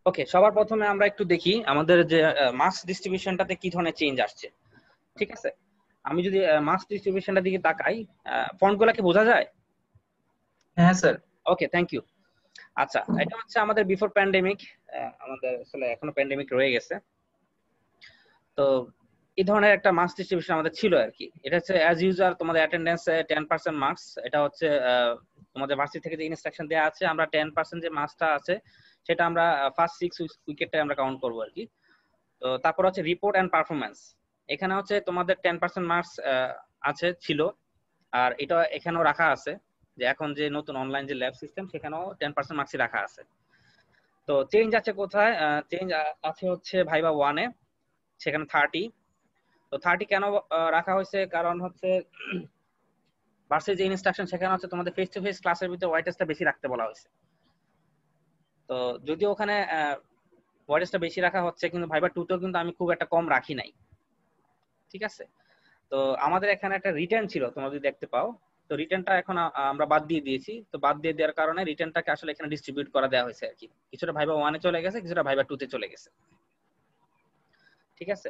ওকে, সবার প্রথমে আমরা একটু দেখি আমাদের যে মার্কস ডিস্ট্রিবিউশনটাতে কি ধরনের চেঞ্জ আসছে। ঠিক আছে, আমি যদি মার্কস ডিস্ট্রিবিউশনটার দিকে তাকাই, ফন্টগুলো কি বোঝা যায়? হ্যাঁ স্যার। Okay, thank you. আচ্ছা, এটা হচ্ছে আমাদের বিফোর প্যান্ডেমিক, আমাদের আসলে এখনো প্যান্ডেমিক রয়ে গেছে। তো এই ধরনের একটা মার্কস ডিস্ট্রিবিউশন আমাদের ছিল আর কি। এটা হচ্ছে অ্যাজ ইউজুয়াল তোমাদের অ্যাটেন্ডেন্সে 10% মার্কস। এটা হচ্ছে তোমাদের ভার্সিটি থেকে যে ইনস্ট্রাকশন দেওয়া আছে, আমরা 10% যে মার্কসটা আছে সেটা আমরা ফার্স্ট 6 উইকেটে আমরা কাউন্ট করবো আর কি। তো তারপর হচ্ছে রিপোর্ট এন্ড পারফরমেন্স। এখানে হচ্ছে তোমাদের 10% মার্কস আছে ছিল, আর এটা এখানেও রাখা আছে যে এখন যে নতুন অনলাইন যে ল্যাব সিস্টেম সেখানেও 10% মার্কসই রাখা আছে। তো চেঞ্জ আছে কোথায়? চেঞ্জ আছে হচ্ছে ভাইবা 1-এ, সেখানে 30। তো 30 কেন রাখা হয়েছে? কারণ হচ্ছে ভার্সিটি যে ইনস্ট্রাকশন সেখানে হচ্ছে তোমাদের ফেস টু ফেস ক্লাসের ভিতরে ওয়াইটেজটা বেশি রাখতে বলা হয়েছে। তো যদিও ওখানে ওয়াইটেজটা বেশি রাখা হচ্ছে, কিন্তু ভাইবা 2তেও কিন্তু আমি খুব একটা কম রাখি নাই। ঠিক আছে, তো আমাদের এখানে একটা রিটার্ন ছিল, তোমরা যদি দেখতে পাও। তো রিটার্নটা এখন আমরা বাদ দিয়ে দিয়েছি। তো বাদ দিয়ে দেওয়ার কারণে রিটার্নটাকে আসলে এখানে ডিস্ট্রিবিউট করা দেওয়া হয়েছে আর কি। কিছুটা ভাইবা 1-এ চলে গেছে, কিছুটা ভাইবা 2-তে চলে গেছে। ঠিক আছে,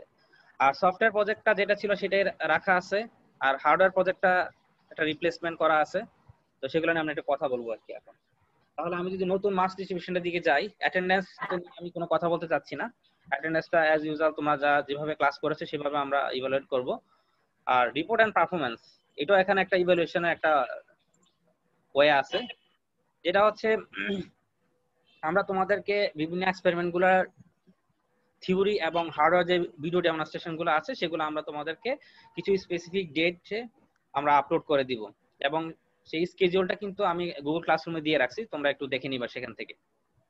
আর সফটওয়্যার প্রজেক্টটা যেটা ছিল সেটাই রাখা আছে, আর হার্ডওয়্যার প্রজেক্টটা একটা রিপ্লেসমেন্ট করা আছে। তো সেগুলো নিয়ে আমরা একটু কথা বলবো আর কি এখন। তাহলে আমি যদি নতুন মার্কস ডিস্ট্রিবিউশনের দিকে যাই, অ্যাটেন্ডেন্স আমি কোনো কথা বলতে চাচ্ছি না। অ্যাটেন্ডেন্সটা অ্যাজ ইউজুয়াল তোমরা যেভাবে ক্লাস করেছে সেভাবে আমরা ইভালুয়েট করব। আর রিপোর্ট এন্ড পারফরমেন্স, এটাও এখানে একটা ইভালুয়েশনের একটা ওয়ে আছে, যেটা হচ্ছে আমরা তোমাদেরকে বিভিন্ন এক্সপেরিমেন্ট গুলার থিওরি এবং হার্ডওয়্যার যে ভিডিও ডেমনস্ট্রেশন গুলো আছে সেগুলো আমরা তোমাদেরকে কিছু স্পেসিফিক ডেটে আমরা আপলোড করে দিব, এবং সেই স্কেডিউলটা কিন্তু আমি গুগল ক্লাসরুমে দিয়ে রাখছি, তোমরা একটু দেখে নিবা সেখান থেকে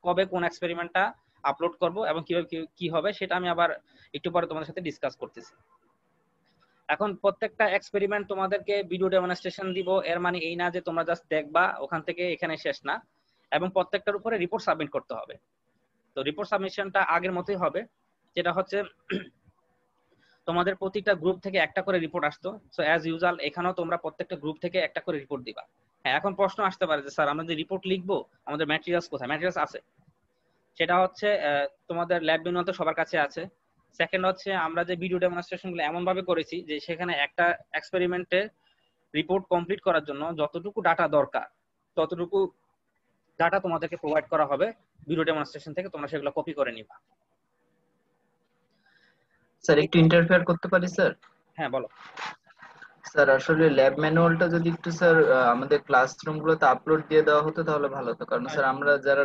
কবে কোন এক্সপেরিমেন্টটা আপলোড করব এবং কিভাবে কি হবে সেটা আমি আবার একটু পরে তোমাদের সাথে ডিসকাস করতেছি। এখন প্রত্যেকটা এক্সপেরিমেন্ট তোমাদেরকে ভিডিও ডেমনস্ট্রেশন দিব, এর মানে এই না যে তোমরা জাস্ট দেখবা ওখান থেকে এখানে শেষ না, এবং প্রত্যেকটার উপরে রিপোর্ট সাবমিট করতে হবে। তো রিপোর্ট সাবমিশনটা আগের মতোই হবে, যেটা হচ্ছে তোমাদের প্রতিটা গ্রুপ থেকে একটা করে রিপোর্ট আসতো। সো অ্যাজ ইউজুয়াল এখানেও তোমরা প্রত্যেকটা গ্রুপ থেকে একটা করে রিপোর্ট দিবা। হ্যাঁ, এখন প্রশ্ন আসতে পারে যে স্যার আমরা যে রিপোর্ট লিখবো আমাদের ম্যাটেরিয়ালস কোথায়? ম্যাটেরিয়ালস আছে, সেটা হচ্ছে তোমাদের ল্যাব ম্যানুয়াল তো সবার কাছে আছে। সেকেন্ড হচ্ছে আমরা যে ভিডিও ডেমনস্ট্রেশন গুলো এমন ভাবে করেছি যে সেখানে একটা এক্সপেরিমেন্টে রিপোর্ট কমপ্লিট করার জন্য যতটুকু ডাটা দরকার ততটুকু ডাটা তোমাদেরকে প্রোভাইড করা হবে ভিডিও ডেমনস্ট্রেশন থেকে, তোমরা সেগুলো কপি করে নিবা। স্যার একটু ইন্টারফেয়ার করতে পারি স্যার? হ্যাঁ, বলো। স্যার আসলে ল্যাব ম্যানুয়ালটা যদি একটু স্যার আমাদের ক্লাসরুম গুলোতে আপলোড দিয়ে দেওয়া হতো তাহলে ভালো হতো, কারণ স্যার আমরা যারা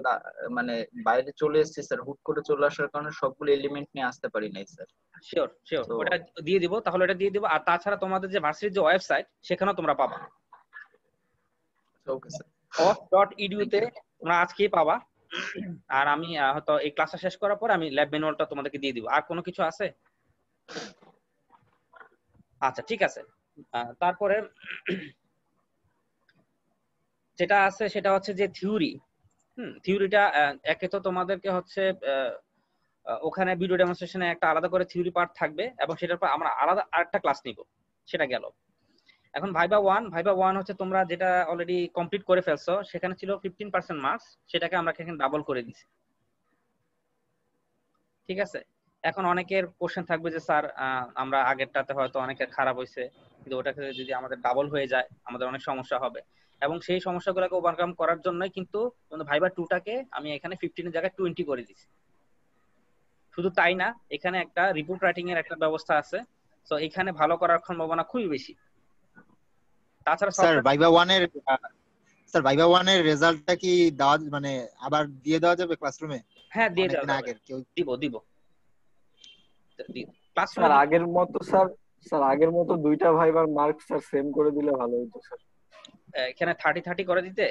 মানে বাইরে চলে এসেছি স্যার, হুট করে চলে আসার কারণে সবগুলো এলিমেন্ট নিয়ে আসতে পারি নাই স্যার। শিওর শিওর, তো ওটা দিয়ে দিব, তাহলে ওটা দিয়ে দিব। আর তাছাড়া তোমাদের যে ভার্সিটির যে ওয়েবসাইট সেখানেও তোমরা পাবা, ওকে স্যার, off.edu থ্যাংক তে ইউ। তোমরা আজকেই পাবা। আর আমি হয়তো এই ক্লাসটা শেষ করার পর আমি ল্যাব ম্যানুয়ালটা তোমাদেরকে দিয়ে দিব। আর কোনো কিছু আছে? আচ্ছা, ঠিক আছে। তারপরে যেটা আছে সেটা হচ্ছে যে থিওরি। থিওরিটা একে তো তোমাদেরকে হচ্ছে ওখানে ভিডিও ডেমনস্ট্রেশনে একটা আলাদা করে থিওরি পার্ট থাকবে, এবং সেটার পর আমরা আলাদা আরেকটা ক্লাস নিব। সেটা গেল। এখন ভাইবা 1 হচ্ছে তোমরা যেটা অলরেডি কমপ্লিট করে ফেলছো, সেখানে ছিল 15% মার্কস, সেটাকে আমরা এখানে ডাবল করে দিছি। ঠিক আছে, এখন অনেকের কোশ্চেন থাকবে যে স্যার আমরা আগেরটাতে হয়তো অনেকের খারাপ হয়েছে, কিন্তু ওটাকে যদি আমাদের ডাবল হয়ে যায় আমাদের অনেক সমস্যা হবে। এবং সেই সমস্যাগুলোকে ওভারকাম করার জন্যই কিন্তু ভাইবা 2টাকে আমি এখানে 15-এর জায়গায় 20 করে দিছি। শুধু তাই না, এখানে একটা রিপোর্ট রাইটিং এর একটা ব্যবস্থা আছে। তো এখানে ভালো করার সম্ভাবনা খুবই বেশি। তাছাড়া স্যার সফটওয়্যার, ভাইবা ওয়ানের রেজাল্টটা কি দেওয়া মানে আবার দিয়ে দেওয়া যাবে ক্লাসরুমে? হ্যাঁ দিয়ে দেওয়া অনেকদিন যাবে। আগের কেউ দিব দিব ক্লাসরুমে স্যার আগের মতো স্যার, স্যার আগের মতো দুইটা ভাইবার মার্ক স্যার সেম করে দিলে ভালো হতো স্যার। এখানে 30-30 করে দিতে।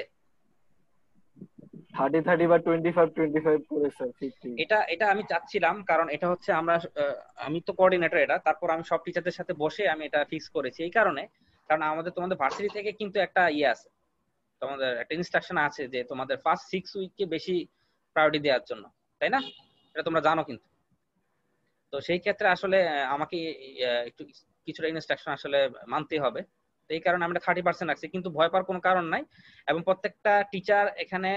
30-30 বা 25-25 করে স্যার 50। এটা এটা আমি চাচ্ছিলাম, কারণ এটা হচ্ছে আমরা আমি তো কোঅর্ডিনেটর, এটা তারপর আমি সব টিচারদের সাথে বসে আমি এটা ফিক্স করেছি এই কারণে। কারণ তোমাদের ভার্সিটি থেকে কিন্তু একটা ইয়ে আছে, তোমাদের একটা ইনস্ট্রাকশন আছে যে তোমাদের ফার্স্ট 6 উইককে বেশি প্রায়োরিটি দেওয়ার জন্য, তাই না? এটা তোমরা জানো কিন্তু। তো সেই ক্ষেত্রে আসলে আমাকে একটু কিছুটা ইনস্ট্রাকশন আসলে মানতে হবে। তো এই কারণে আমরা 30% রাখছি, কিন্তু ভয় পাওয়ার কোনো কারণ নাই। এবং প্রত্যেকটা টিচার এখানে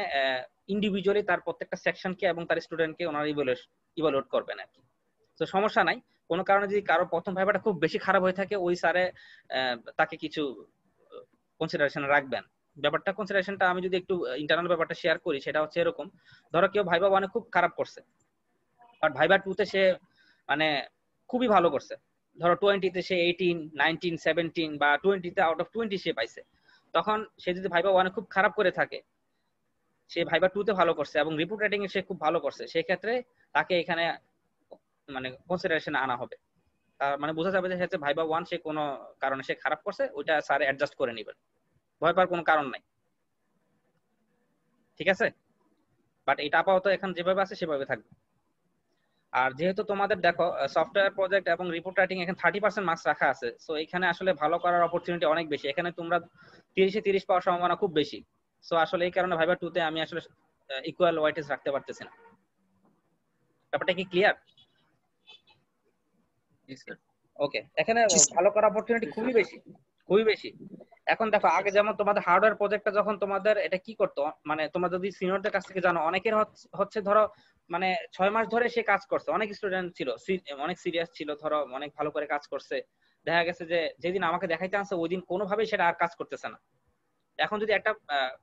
ইন্ডিভিজুয়ালি তার প্রত্যেকটা সেকশনকে এবং তার স্টুডেন্টকে ওনারা ইভালুয়েট করবেন আর কি। তো সমস্যা নাই, কোনো কারণে যদি কারো প্রথম ভাইবাটা খুব বেশি খারাপ হয়ে থাকে ওই স্যারে তাকে কিছু কনসিডারেশন রাখবেন। ব্যাপারটা কনসিডারেশনটা আমি যদি একটু ইন্টারনাল ব্যাপারটা শেয়ার করি, সেটা হচ্ছে এরকম, ধরো কেউ ভাইবা 1 খুব খারাপ করছে, বাট ভাইবা 2 তে সে মানে খুবই ভালো করছে, ধরো 20 তে সে 18, 19, 17 বা 20 তে আউট অফ 20 সে পাইছে, তখন সে যদি ভাইবা 1 খুব খারাপ করে থাকে, সে ভাইবা 2 তে ভালো করছে এবং রিপোর্ট রাইটিং এ সে খুব ভালো করছে, সেই ক্ষেত্রে তাকে এখানে মানে কনসিডারেশনে আনা হবে। তার মানে বোঝা যাবে যে হচ্ছে ভাইবা 1 সে কোনো কারণে সে খারাপ করছে, ওইটা স্যার অ্যাডজাস্ট করে নেবেন, ভয় পাওয়ার কোনো কারণ নাই, ঠিক আছে? বাট এটা আপাতত এখন যেভাবে আছে সেভাবে থাকবে। আর যেহেতু তোমাদের দেখো সফটওয়্যার প্রজেক্ট এবং রিপোর্ট রাইটিং এখানে 30% মার্কস রাখা আছে, সো এখানে আসলে ভালো করার অপরচুনিটি অনেক বেশি, এখানে তোমরা 30-30 পাওয়ার সম্ভাবনা খুব বেশি। সো আসলে এই কারণে ভাইবা 2 তে আমি আসলে ইকুয়াল ওয়েটেজ রাখতে পারতেছি না। ব্যাপারটা কি ক্লিয়ার? জি স্যার। ওকে, এখানে ভালো করার অপরচুনিটি খুবই বেশি, খুবই বেশি। এখন দেখো আগে যেমন তোমাদের হার্ডওয়্যার প্রজেক্টটা যখন তোমাদের এটা কি করতো, মানে তোমরা যদি সিনিয়রদের কাছ থেকে জানো, অনেকের হচ্ছে ধরো মানে 6 মাস ধরে সে কাজ করছে, অনেক স্টুডেন্ট ছিল অনেক সিরিয়াস ছিল, ধরো অনেক ভালো করে কাজ করছে, দেখা গেছে যে যেদিন আমাকে দেখাইতে আসছে ওই দিন কোনোভাবেই সেটা আর কাজ করতেছে না। এখন যদি একটা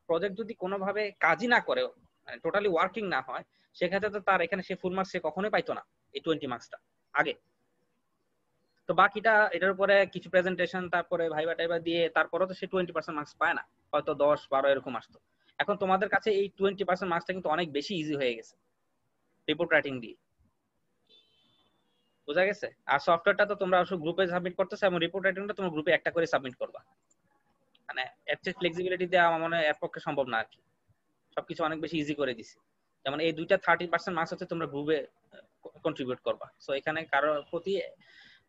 প্রজেক্ট যদি কোনোভাবে কাজই না করে, মানে টোটালি ওয়ার্কিং না হয়, সেক্ষেত্রে তো তার এখানে সে ফুল মার্কস সে কখনোই পাইতো না, এই 20 মার্কসটা আগে। তো বাকিটা এটার উপরে কিছু প্রেজেন্টেশন, তারপরে ভাইবা টাইবা দিয়ে তারপরে তো সে 20% মার্কস পায় না, হয়তো 10-12 এরকম আসতো। এখন তোমাদের কাছে এই 20% মার্কসটা কিন্তু অনেক বেশি ইজি হয়ে গেছে রিপোর্ট রাইটিং দিয়ে, বোঝা গেছে? আর সফটওয়্যারটা তো তোমরা গ্রুপে সাবমিট করতেছো এবং রিপোর্ট রাইটিংটা তোমরা গ্রুপে একটা করে সাবমিট করবা, মানে এর চেয়ে ফ্লেক্সিবিলিটি দেওয়া আমার মনে হয় এর পক্ষে সম্ভব না আর কি। সবকিছু অনেক বেশি ইজি করে দিছি। যেমন এই দুইটা 30% মার্কস হচ্ছে তোমরা গ্রুপে কন্ট্রিবিউট করবা, সো এখানে কারোর প্রতি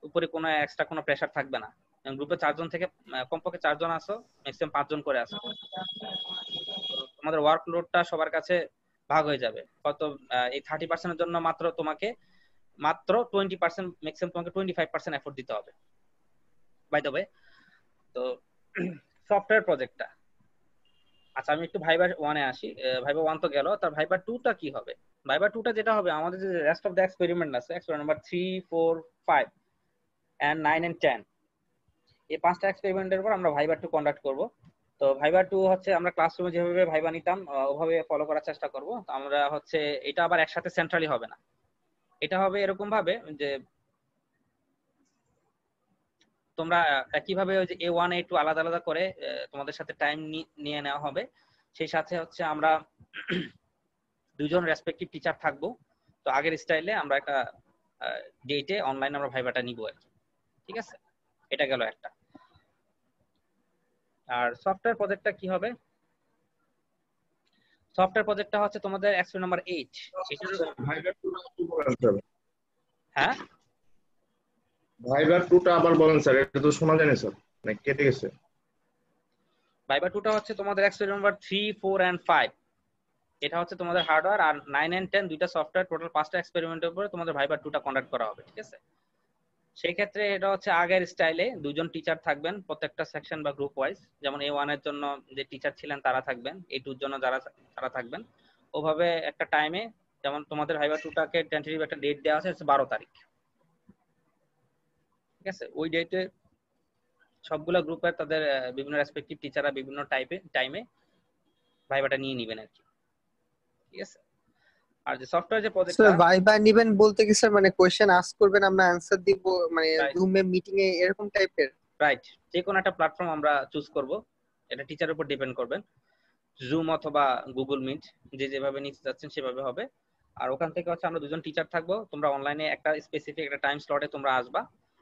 উপরে কোনো এক্সট্রা কোনো প্রেসার থাকবে না। গ্রুপে 4 জন থেকে কমপক্ষে 4 জন আসো, ম্যাক্সিমাম 5 জন করে আসো, তোমাদের ওয়ার্কলোডটা সবার কাছে ভাগ হয়ে যাবে। হয়তো এই 30% এর জন্য মাত্র 20%, ম্যাক্সিমাম তোমাকে 25% এফোর্ট দিতে হবে, বাই দ্য ওয়ে। তো সফটওয়্যার প্রজেক্টটা, আচ্ছা আমি একটু ভাইবা 1 এ আসি। ভাইবা 1 তো গেল, তার ভাইবা 2 টা কি হবে? ভাইবা 2 টা যেটা হবে, আমাদের যে রেস্ট অফ দ্য এক্সপেরিমেন্ট আছে, এক্সপেরিমেন্ট নাম্বার 3, 4, 5 এন্ড 9 এন্ড 10, এই 5টা এক্সপেরিমেন্টের উপর আমরা ভাইবা 2 কন্ডাক্ট করব। তো ভাইবা 2 হচ্ছে আমরা ক্লাসরুমে যেভাবে ভাইবা নিতাম ওভাবে ফলো করার চেষ্টা করব। তো আমরা হচ্ছে এটা আবার একসাথে সেন্ট্রালি হবে না, এটা হবে এরকম ভাবে যে তোমরা একইভাবে ওই যে A1 A2 আলাদা আলাদা করে তোমাদের সাথে টাইম নিয়ে নেওয়া হবে। সেই সাথে হচ্ছে আমরা দুজন রেসপেক্টিভ টিচার থাকবো। তো আগের স্টাইলে আমরা একটা ডেটে অনলাইন আমরা ভাইবাটা নিব আর কি, ঠিক আছে? এটা গেল একটা। আর সফটওয়্যার প্রজেক্টটা কি হবে? সফটওয়্যার প্রজেক্টটা হচ্ছে তোমাদের এক্সপেরিমেন্ট নাম্বার 8। হ্যাঁ ভাইবার টুটা আবার বলেন স্যার, এটা তো শোনা যায়নি স্যার, মানে কেটে গেছে। ভাইবা 2টা হচ্ছে তোমাদের এক্সপেরিমেন্ট নাম্বার 3, 4 এন্ড 5। এটা হচ্ছে তোমাদের হার্ডওয়্যার, আর 9 এন্ড 10 দুইটা সফটওয়্যার, টোটাল 5টা এক্সপেরিমেন্টের উপরে তোমাদের ভাইবা 2টা কন্ডাক্ট করা হবে, ঠিক আছে? সেই ক্ষেত্রে এটা হচ্ছে আগের স্টাইলে দুজন টিচার থাকবেন প্রত্যেকটা সেকশন বা গ্রুপ ওয়াইজ, যেমন A1 এর জন্য যে টিচার ছিলেন তারা থাকবেন, A2 এর জন্য তারা থাকবেন, ওভাবে একটা টাইমে। যেমন তোমাদের ভাইবা 2টাকে টেন্টেটিভ একটা ডেট দেওয়া আছে 12 তারিখ, ঠিক আছে? ওই ডেটে সবগুলা গ্রুপের তাদের বিভিন্ন রেসপেক্টিভ টিচাররা বিভিন্ন টাইমে ভাইবাটা নিয়ে নেবেন আর কি, ঠিক আছে? আর যে সফটওয়্যার যে প্রজেক্টটা, স্যার ভাইবা নিবেন বলতে কি স্যার, মানে কোশ্চেন আস্ক করবেন আমরা অ্যানসার দিব, মানে জুমে মিটিং এ এরকম টাইপের? রাইট, যে কোনো একটা প্ল্যাটফর্ম আমরা চুজ করব, এটা টিচারের উপর ডিপেন্ড করবেন, জুম অথবা গুগল মিট, যে যেভাবে নিতে যাচ্ছেন সেভাবে হবে। আর ওখান থেকে হচ্ছে আমরা দুজন টিচার থাকবো, তোমরা অনলাইনে একটা স্পেসিফিক একটা টাইম স্লটে তোমরা আসবা,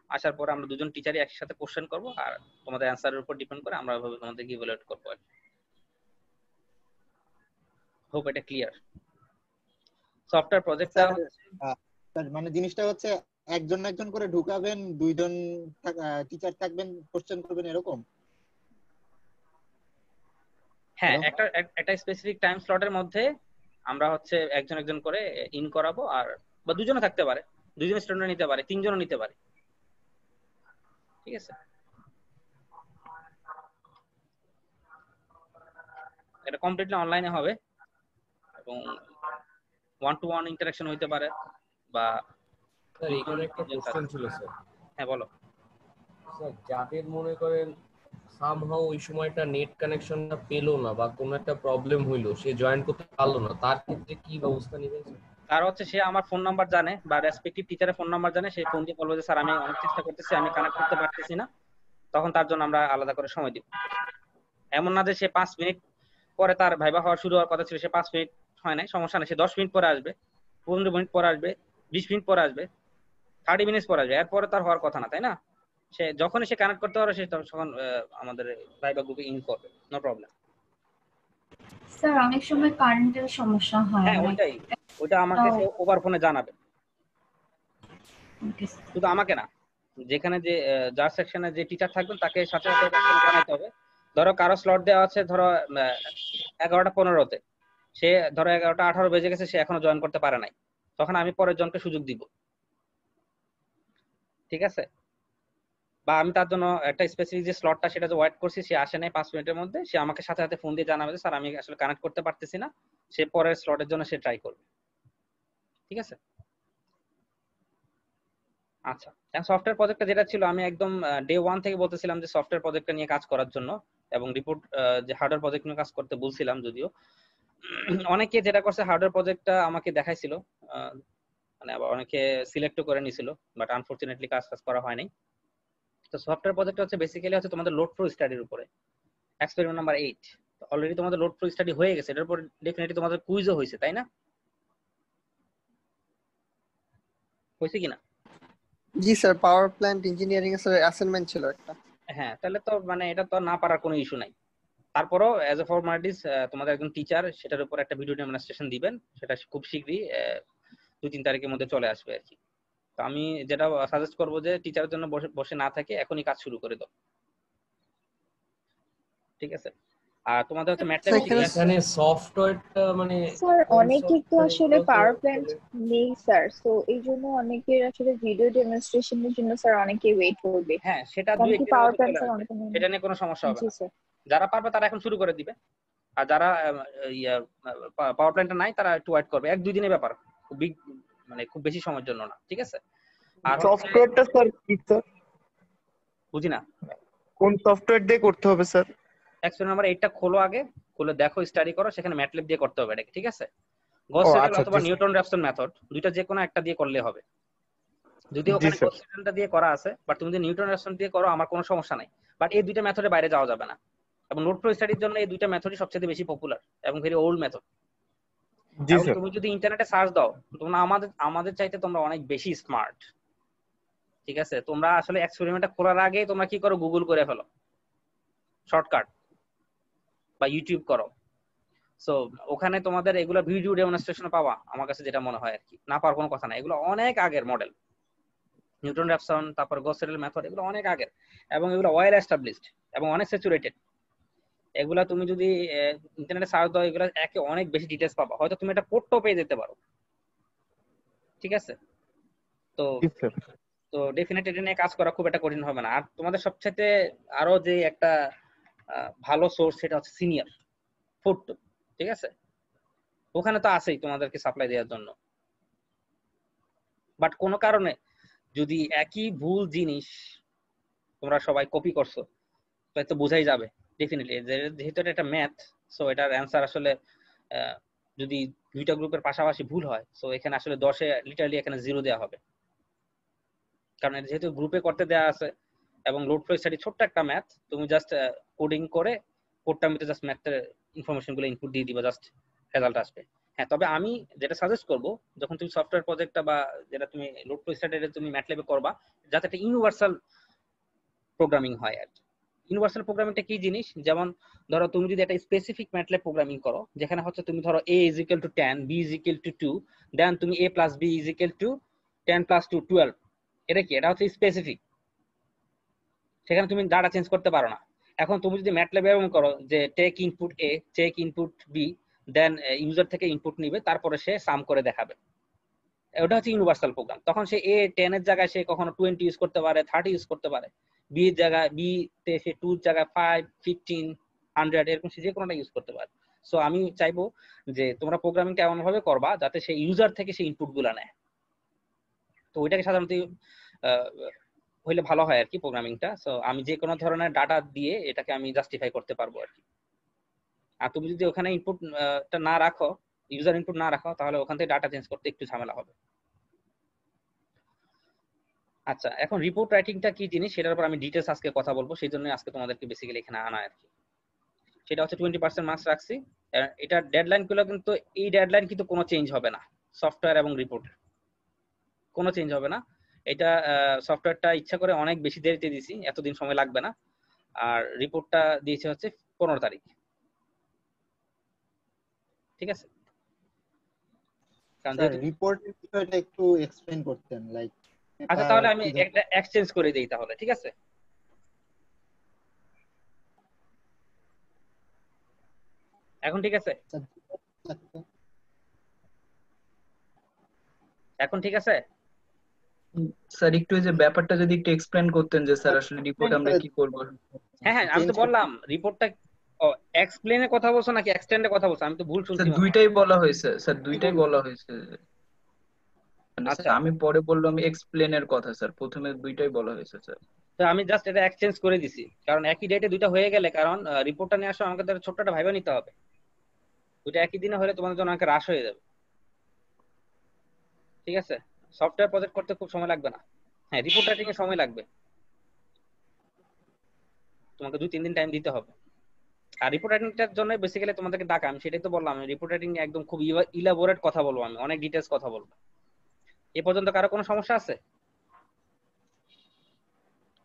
আসার পর আমরা দুজন টিচারই একসাথে কোশ্চেন করব, আর তোমাদের অ্যানসারের উপর ডিপেন্ড করে আমরা ওইভাবে তোমাদেরকে ইভালুয়েট করবো আর কি। হোপ এটা ক্লিয়ার। সফটওয়্যার প্রজেক্টটা মানে জিনিসটা হচ্ছে একজন একজন করে ঢুকাবেন, দুইজন টিচার থাকবেন, কোশ্চেন করবেন, এরকম? হ্যাঁ, একটা স্পেসিফিক টাইম স্লটের মধ্যে আমরা হচ্ছে একজন একজন করে ইন করাবো, আর বা দুজনে থাকতে পারে, দুজন স্টুডেন্ট নিতে পারে, তিনজনও নিতে পারে, ঠিক আছে? এটা কমপ্লিটলি অনলাইনে হবে এবং এবং ওয়ান টু ওয়ান ইন্টারাকশন হইতে পারে বা স্যার দুই এখানে একটা তিনজন কোশ্চেন ছিল স্যার। হ্যাঁ বলো। স্যার যাদের মনে করেন সামহাও ওই সময়টা নেট কানেকশনটা পেলো না বা কোনো একটা প্রবলেম হইলো, সে জয়েন করতে পারলো না, তার ক্ষেত্রে কি ব্যবস্থা নেবেন স্যার? আর হচ্ছে সে আমার ফোন নাম্বার জানে বা রেসপেক্টিভ টিচারের ফোন নাম্বার জানে, সে ফোন দিয়ে বলবে যে স্যার আমি অনেক চেষ্টা করতেছি, আমি কানেক্ট করতে পারতেছি না, তখন তার জন্য আমরা আলাদা করে সময় দিব। এমন না যে সে 5 মিনিট পরে তার ভাইবা হওয়া শুরু হওয়ার কথা ছিল, সে 5 মিনিট হয় নাই, সমস্যা নেই, সে 10 মিনিট পরে আসবে, 15 মিনিট পরে আসবে, 20 মিনিট পরে আসবে, 30 মিনিট পরে আসবে, এরপরে তার হওয়ার কথা না, তাই না? সে যখনই সে কানেক্ট করতে পারে সে তখন আমাদের ভাইবা গ্রুপে ইন করবে, নো প্রবলেম। স্যার অনেক সময় কারেন্টের সমস্যা হয়। হ্যাঁ ওইটা আমাকে সে ওভার ফোনে জানাবে, শুধু আমাকে না, যেখানে যে যার সেকশনে যে টিচার থাকবেন তাকে সাথে সাথে জানাইতে হবে। ধরো কারো স্লট দেওয়া আছে ধরো 11:15-তে, সে ধরো 11:18 বেজে গেছে, সে এখনো জয়েন করতে পারে নাই, তখন আমি পরের জনকে সুযোগ দিব, ঠিক আছে? বা আমি তার জন্য একটা স্পেসিফিক যে স্লটটা সেটা যে ওয়েট করছি, সে আসে নাই 5 মিনিটের মধ্যে, সে আমাকে সাথে সাথে ফোন দিয়ে জানাবে যে স্যার আমি আসলে কানেক্ট করতে পারতেছি না, সে পরের স্লটের জন্য সে ট্রাই করবে, ঠিক আছে? আচ্ছা, এখন সফটওয়্যার প্রজেক্টটা যেটা ছিল, আমি একদম ডে 1 থেকে বলতেছিলাম যে সফটওয়্যার প্রজেক্টটা নিয়ে কাজ করার জন্য, এবং রিপোর্ট যে হার্ডওয়্যার প্রজেক্ট নিয়ে কাজ করতে বলছিলাম। যদিও অনেকে যেটা করছে হার্ডওয়্যার প্রজেক্টটা আমাকে দেখাইছিল, মানে আবার অনেকে সিলেক্টও করে নিছিল, বাট আনফরচুনেটলি কাজ করা হয়নি। তো সফটওয়্যার প্রজেক্ট হচ্ছে বেসিক্যালি হচ্ছে তোমাদের লোড ফ্লো স্টাডির উপরে, এক্সপেরিমেন্ট নাম্বার 8। অলরেডি তোমাদের লোড ফ্লো স্টাডি হয়ে গেছে, এটার উপর ডেফিনেটলি তোমাদের কুইজও হয়েছে, তাই না? হয়েছে কিনা? জি স্যার, পাওয়ার প্ল্যান্ট ইঞ্জিনিয়ারিং এর স্যার অ্যাসাইনমেন্ট ছিল একটা। হ্যাঁ, তাহলে তো মানে এটা তো না পারার কোনো ইস্যু নাই। তারপরও অ্যাজ এ ফর্মালিটিস তোমাদের একজন টিচার সেটার উপর একটা ভিডিও ডেমনস্ট্রেশন দিবেন, সেটা খুব শীঘ্রই 2-3 তারিখের মধ্যে চলে আসবে আর কি। তো আমি যেটা সাজেস্ট করবো যে টিচারের জন্য বসে না থাকে এখনই কাজ শুরু করে দাও, ঠিক আছে? আর তোমাদের হচ্ছে ম্যাটল্যাব এখানে সফটওয়্যারটা মানে স্যার কোন অনেকের তো আসলে সফটওয়্যারগুলো পাওয়ার প্ল্যান্ট নেই স্যার, তো এই জন্য অনেকের আসলে ভিডিও ডেমনস্ট্রেশনের জন্য স্যার অনেকে ওয়েট করবে। হ্যাঁ, সেটা কারণ কি 2-1 দিনের পাওয়ার মধ্যে প্ল্যান্ট চলে স্যার আসবে, অনেকে নেই। এটা নিয়ে কোনো সমস্যা হবে জি না। স্যার। যারা পারবে তারা এখন শুরু করে দিবে, আর যারা পাওয়ার প্ল্যান্টটা নাই তারা একটু ওয়েট করবে, 1-2 দিনের ব্যাপার, খুব বিগ মানে খুব বেশি সময়ের জন্য না, ঠিক আছে? আর সফটওয়্যারটা স্যার কি স্যার? বুঝি না, কোন সফটওয়্যার দিয়ে করতে হবে স্যার? এক্সপেরিমেন্ট নাম্বার 8টা খোলো আগে, খুলে দেখো, স্টাডি করো, সেখানে ম্যাটল্যাব দিয়ে করতে হবে এটাকে, ঠিক আছে? গস সেটেল অথবা নিউটন র্যাপসন মেথড, দুইটা যে কোনো একটা দিয়ে করলে হবে। যদি ওখানে গস সেটেলটা দিয়ে করা আছে, বাট তুমি যদি নিউটন র্যাপসন দিয়ে করো আমার কোনো সমস্যা নাই, বাট এই দুইটা মেথডের বাইরে যাওয়া যাবে না। এবং নোট ফ্লো স্টাডির জন্য এই দুইটা মেথডই সবচেয়ে বেশি পপুলার এবং ভেরি ওল্ড মেথড। এবং তুমি যদি ইন্টারনেটে সার্চ দাও, তোমরা আমাদের চাইতে তোমরা অনেক বেশি স্মার্ট, ঠিক আছে? তোমরা আসলে এক্সপেরিমেন্টটা খোলার আগেই তোমরা কি করো, গুগল করে ফেলো শর্টকাট, বা ইউটিউব করো। সো ওখানে তোমাদের এগুলো ভিডিও ডেমনস্ট্রেশন পাওয়া, আমার কাছে যেটা মনে হয় আর কি, না পাওয়ার কোনো কথা না, এগুলো অনেক আগের মডেল, নিউটন র্যাপসন তারপর গস সেটেল মেথড, এগুলো অনেক আগের এবং এগুলো ওয়েল এস্টাবলিশড এবং অনেক স্যাচুরেটেড। এগুলা তুমি যদি ইন্টারনেটে সার্চ দাও, এগুলো একে অনেক বেশি ডিটেইলস পাবা, হয়তো তুমি এটা কোডটাও পেয়ে যেতে পারো, ঠিক আছে? তো তো ডেফিনেটলি এটা নিয়ে কাজ করা খুব একটা কঠিন হবে না। আর তোমাদের সবচেয়ে আরো যে একটা ভালো সোর্স, সেটা হচ্ছে সিনিয়র 4, ঠিক আছে? ওখানে তো আছেই তোমাদেরকে সাপ্লাই দেওয়ার জন্য, বাট কোনো কারণে যদি একই ভুল জিনিস তোমরা সবাই কপি করছো, তাই তো বোঝাই যাবে ডেফিনেটলি, যেহেতু এটা ম্যাথ, সো এটার অ্যান্সার আসলে যদি দুইটা গ্রুপের পাশাপাশি ভুল হয়, সো এখানে আসলে 10-এ লিটারালি এখানে 0 দেওয়া হবে, কারণ যেহেতু গ্রুপে করতে দেওয়া আছে এবং লোড ফ্লো স্টাডি ছোট্ট একটা ম্যাথ, তুমি জাস্ট কোডিং করে কোডটার মধ্যে জাস্ট ম্যাথের ইনফরমেশন গুলো ইনপুট দিয়ে দিবা, জাস্ট রেজাল্ট আসবে। হ্যাঁ, তবে আমি যেটা সাজেস্ট করব, যখন তুমি সফটওয়্যার প্রজেক্টটা বা যেটা তুমি লোড ফ্লো স্টাডিটা তুমি ম্যাটল্যাবে করবা, যাতে একটা ইউনিভার্সাল প্রোগ্রামিং হয় আর কি। ইউনিভার্সাল প্রোগ্রামিংটা কি জিনিস, যেমন ধরো তুমি যদি একটা স্পেসিফিক ম্যাটল্যাব প্রোগ্রামিং করো, যেখানে হচ্ছে তুমি ধরো a = 10, b = 2, দেন তুমি a + b = 10 + 2 12, এটা কি, এটা হচ্ছে স্পেসিফিক, সেখানে তুমি ডাটা চেঞ্জ করতে পারো না। এখন তুমি যদি ম্যাটল্যাব এরকম করো যে take input a, take input b, then user থেকে ইনপুট নিবে, তারপরে সে সাম করে দেখাবে, ওটা হচ্ছে ইউনিভার্সাল প্রোগ্রাম। তখন সে a 10 এর জায়গায় সে কখনো 20 ইউজ করতে পারে, 30 ইউজ করতে পারে, b এর জায়গায় b তে সে 2 এর জায়গায় 5, 15, 100 এরকম সে যে কোনোটা ইউজ করতে পারে। সো আমি চাইবো যে তোমরা প্রোগ্রামিংটা এমন ভাবে করবা যাতে সেই ইউজার থেকে সেই ইনপুট গুলা নেয়। তো ওইটাকে সাধারণত হইলে ভালো হয় আর কি প্রোগ্রামিংটা। সো আমি যে কোনো ধরনের ডাটা দিয়ে এটাকে আমি জাস্টিফাই করতে পারবো আর কি। আর তুমি যদি ওখানে ইনপুটটা না রাখো, ইউজার ইনপুট না রাখো, তাহলে ওখান থেকে ডাটা চেঞ্জ করতে একটু ঝামেলা হবে। আচ্ছা, এখন রিপোর্ট রাইটিংটা কি জিনিস সেটার উপর আমি ডিটেইলস আজকে কথা বলবো, সেই জন্য আজকে তোমাদেরকে বেসিক্যালি এখানে আনা আর কি। সেটা হচ্ছে 20% মার্কস রাখছি। এটা ডেডলাইন গুলো কিন্তু এই ডেডলাইন কিন্তু কোনো চেঞ্জ হবে না, সফটওয়্যার এবং রিপোর্টের কোনো চেঞ্জ হবে না। এটা সফটওয়্যারটা ইচ্ছা করে অনেক বেশি দেরিতে দিয়েছি, এতদিন সময় লাগবে না। আর রিপোর্টটা দিয়েছে হচ্ছে 15 তারিখ। ঠিক আছে, কারণ যেহেতু রিপোর্টের বিষয়টা একটু এক্সপ্লেইন করতেন, লাইক আচ্ছা তাহলে আমি একটা এক্সচেঞ্জ করে দেই তাহলে, ঠিক আছে? এখন ঠিক আছে? এখন ঠিক আছে স্যার একটু এই যে ব্যাপারটা যদি একটু এক্সপ্লেন করতেন যে স্যার আসলে রিপোর্ট আমরা কি করব। হ্যাঁ হ্যাঁ, আমি তো বললাম রিপোর্টটা এক্সপ্লেইনের কথা বলছো নাকি এক্সটেন্ডের কথা বলছো? আমি তো ভুল শুনছি। স্যার দুইটাই বলা হয়েছে, স্যার দুইটাই বলা হয়েছে। আচ্ছা, আমি পরে বললাম এক্সপ্লেনের কথা স্যার, প্রথমে দুইটাই বলা হয়েছে স্যার। তো আমি জাস্ট এটা এক্সচেঞ্জ করে দিছি, কারণ একই ডেটে দুইটা হয়ে গেলে, কারণ রিপোর্টটা নিয়ে আসো আমাকে ছোট্ট একটা ভাইবা নিতে হবে। দুইটা একই দিনে হলে তোমাদের জন্য অনেক রাশ হয়ে যাবে। ঠিক আছে, সফটওয়্যার প্রজেক্ট করতে খুব সময় লাগবে না। হ্যাঁ, রিপোর্ট রাইটিং এর সময় লাগবে, তোমাকে 2-3 দিন টাইম দিতে হবে। আর রিপোর্ট রাইটিংটার জন্য বেসিক্যালি তোমাদেরকে ডাকা, আমি সেটাই তো বললাম। রিপোর্ট রাইটিং নিয়ে একদম খুব ইলাবোরেট কথা বলবো, আমি অনেক ডিটেইলস কথা বলবো। এ পর্যন্ত কারো কোনো সমস্যা আছে?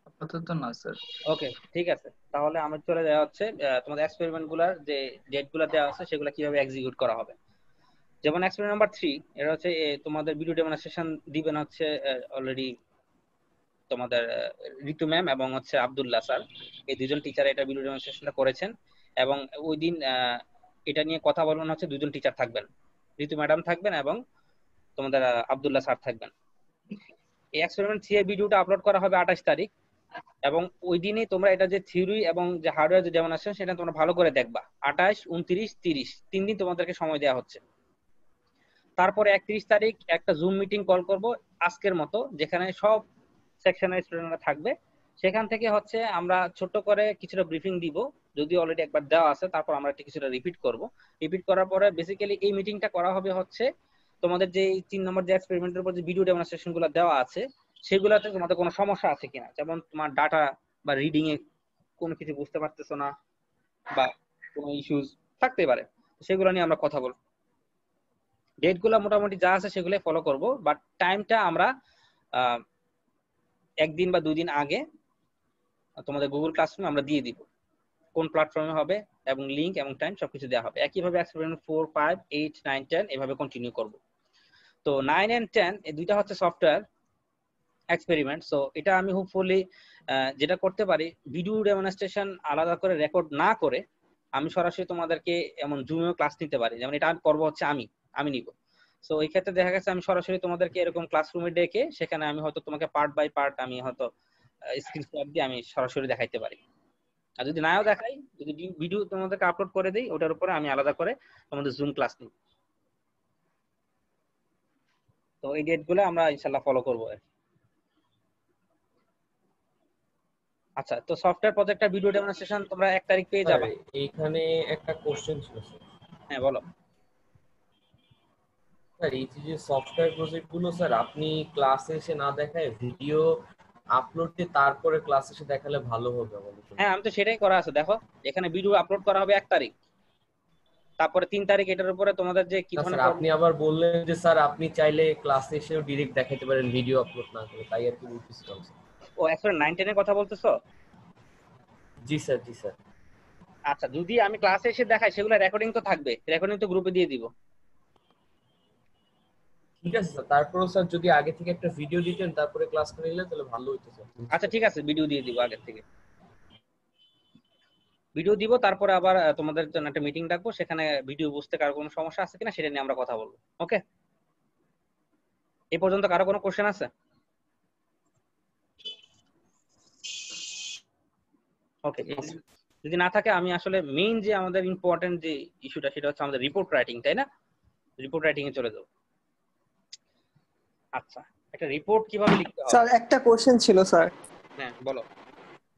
আপাতত না স্যার। ওকে, ঠিক আছে, তাহলে আমার চলে যাওয়া হচ্ছে তোমাদের এক্সপেরিমেন্ট গুলার যে ডেট গুলা দেওয়া আছে সেগুলো কিভাবে এক্সিকিউট করা হবে। যেমন এক্সপেরিমেন্ট নাম্বার 3, এটা হচ্ছে তোমাদের ভিডিও ডেমনস্ট্রেশন দিবেন হচ্ছে অলরেডি তোমাদের ঋতু ম্যাম এবং হচ্ছে আব্দুল্লাহ স্যার, এই দুজন টিচার এটা ভিডিও ডেমনস্ট্রেশনটা করেছেন। এবং ওই দিন এটা নিয়ে কথা বলবেন হচ্ছে দুজন টিচার থাকবেন, ঋতু ম্যাডাম থাকবেন এবং তোমাদের আব্দুল্লাহ স্যার থাকবেন। এই এক্সপেরিমেন্ট 3 এর ভিডিওটা আপলোড করা হবে 28 তারিখ, এবং ওই দিনই তোমরা এটা যে থিওরি এবং যে হার্ডওয়্যার যে ডেমনস্ট্রেশন সেটা তোমরা ভালো করে দেখবা। 28, 29, 30 3 দিন তোমাদেরকে সময় দেওয়া হচ্ছে। তারপরে 31 তারিখ একটা জুম মিটিং কল করব আজকের মতো, যেখানে সব সেকশনের স্টুডেন্টরা থাকবে। সেখান থেকে হচ্ছে আমরা ছোট করে কিছুটা ব্রিফিং দিব, যদি অলরেডি একবার দেওয়া আছে, তারপর আমরা কিছুটা রিপিট করব। রিপিট করার পরে বেসিক্যালি এই মিটিংটা করা হবে হচ্ছে তোমাদের যে 3 নম্বর যে এক্সপেরিমেন্টের উপর যে ভিডিও ডেমনস্ট্রেশন গুলো দেওয়া আছে সেগুলোতে তোমাদের কোনো সমস্যা আছে কিনা, যেমন তোমার ডাটা বা রিডিং এ কোনো কিছু বুঝতে পারতেছো না বা কোনো ইস্যুস থাকতে পারে, সেগুলো নিয়ে আমরা কথা বলবো। ডেট গুলো মোটামুটি যা আছে সেগুলো ফলো করব, বাট টাইমটা আমরা 1 দিন বা 2 দিন আগে তোমাদের গুগল ক্লাসরুমে আমরা দিয়ে দিব, কোন প্ল্যাটফর্মে হবে এবং লিংক এবং টাইম সবকিছু দেওয়া হবে। একইভাবে এক্সপেরিমেন্ট 4, 5, 8, 9, 10 এভাবে কন্টিনিউ করব। তো 9 and 10 এই দুইটা হচ্ছে সফটওয়্যার এক্সপেরিমেন্ট। সো এটা আমি হোপফুলি যেটা করতে পারি, ভিডিও ডেমনস্ট্রেশন আলাদা করে রেকর্ড না করে আমি সরাসরি তোমাদেরকে এমন জুমেও ক্লাস নিতে পারি, যেমন এটা করব হচ্ছে আমি নিব। সো এই ক্ষেত্রে দেখা গেছে আমি সরাসরি তোমাদেরকে এরকম ক্লাসরুমে ডেকে সেখানে আমি হয়তো তোমাকে পার্ট বাই পার্ট আমি হয়তো স্ক্রিনশট দিয়ে আমি সরাসরি দেখাইতে পারি। আর যদি নাও দেখাই, যদি ভিডিও তোমাদেরকে আপলোড করে দিই, ওটার উপরে আমি আলাদা করে তোমাদের জুম ক্লাস নিব। তো এই ডেটগুলো আমরা ইনশাআল্লাহ ফলো করব। আচ্ছা, তো সফটওয়্যার প্রজেক্টটা ভিডিও ডেমনস্ট্রেশন তোমরা 1 তারিখ পেয়ে যাবে। এইখানে একটা কোশ্চেন ছিল স্যার। হ্যাঁ বলো স্যার, এই যে সফটওয়্যার প্রজেক্ট গুলো স্যার আপনি ক্লাসে এসে না দেখায় ভিডিও আপলোড দিয়ে তারপরে ক্লাসে এসে দেখালে ভালো হবে আমাদের জন্য। হ্যাঁ, আমি তো সেটাই করা আছে। দেখো এখানে ভিডিও আপলোড করা হবে 1 তারিখ, তারপরে 3 তারিখ এটার উপরে তোমাদের যে কি ধরনের আপনি আবার বললেন যে স্যার আপনি চাইলে ক্লাসে এসেও ডাইরেক্ট দেখাতে পারেন ভিডিও আপলোড না করে, তাই আর কি বলতেছিলাম স্যার। ও এক্সপেরিমেন্ট 9, 10 এর কথা বলতেছো? জি স্যার, জি স্যার। আচ্ছা, যদি আমি ক্লাসে এসে দেখাই সেগুলো রেকর্ডিং তো থাকবে, রেকর্ডিং তো গ্রুপে দিয়ে দিব। ঠিক আছে স্যার, তারপরেও স্যার যদি আগে থেকে একটা ভিডিও দিতেন তারপরে ক্লাস করে নিলে তাহলে ভালো হতো স্যার। আচ্ছা ঠিক আছে, ভিডিও দিয়ে দিব, আগে থেকে ভিডিও দিব। তারপরে আবার তোমাদের জন্য একটা মিটিং ডাকবো, সেখানে ভিডিও বুঝতে কারো কোনো সমস্যা আছে কিনা সেটা নিয়ে আমরা কথা বলবো। ওকে, এই পর্যন্ত কারো কোনো কোশ্চেন আছে? ওকে, যদি না থাকে আমি আসলে মেইন যে আমাদের ইম্পর্টেন্ট যে ইস্যুটা সেটা হচ্ছে আমাদের রিপোর্ট রাইটিং, তাই না? রিপোর্ট রাইটিং এ চলে যাব। আচ্ছা, একটা রিপোর্ট কিভাবে লিখতে হয়? স্যার একটা কোশ্চেন ছিল স্যার। হ্যাঁ বলো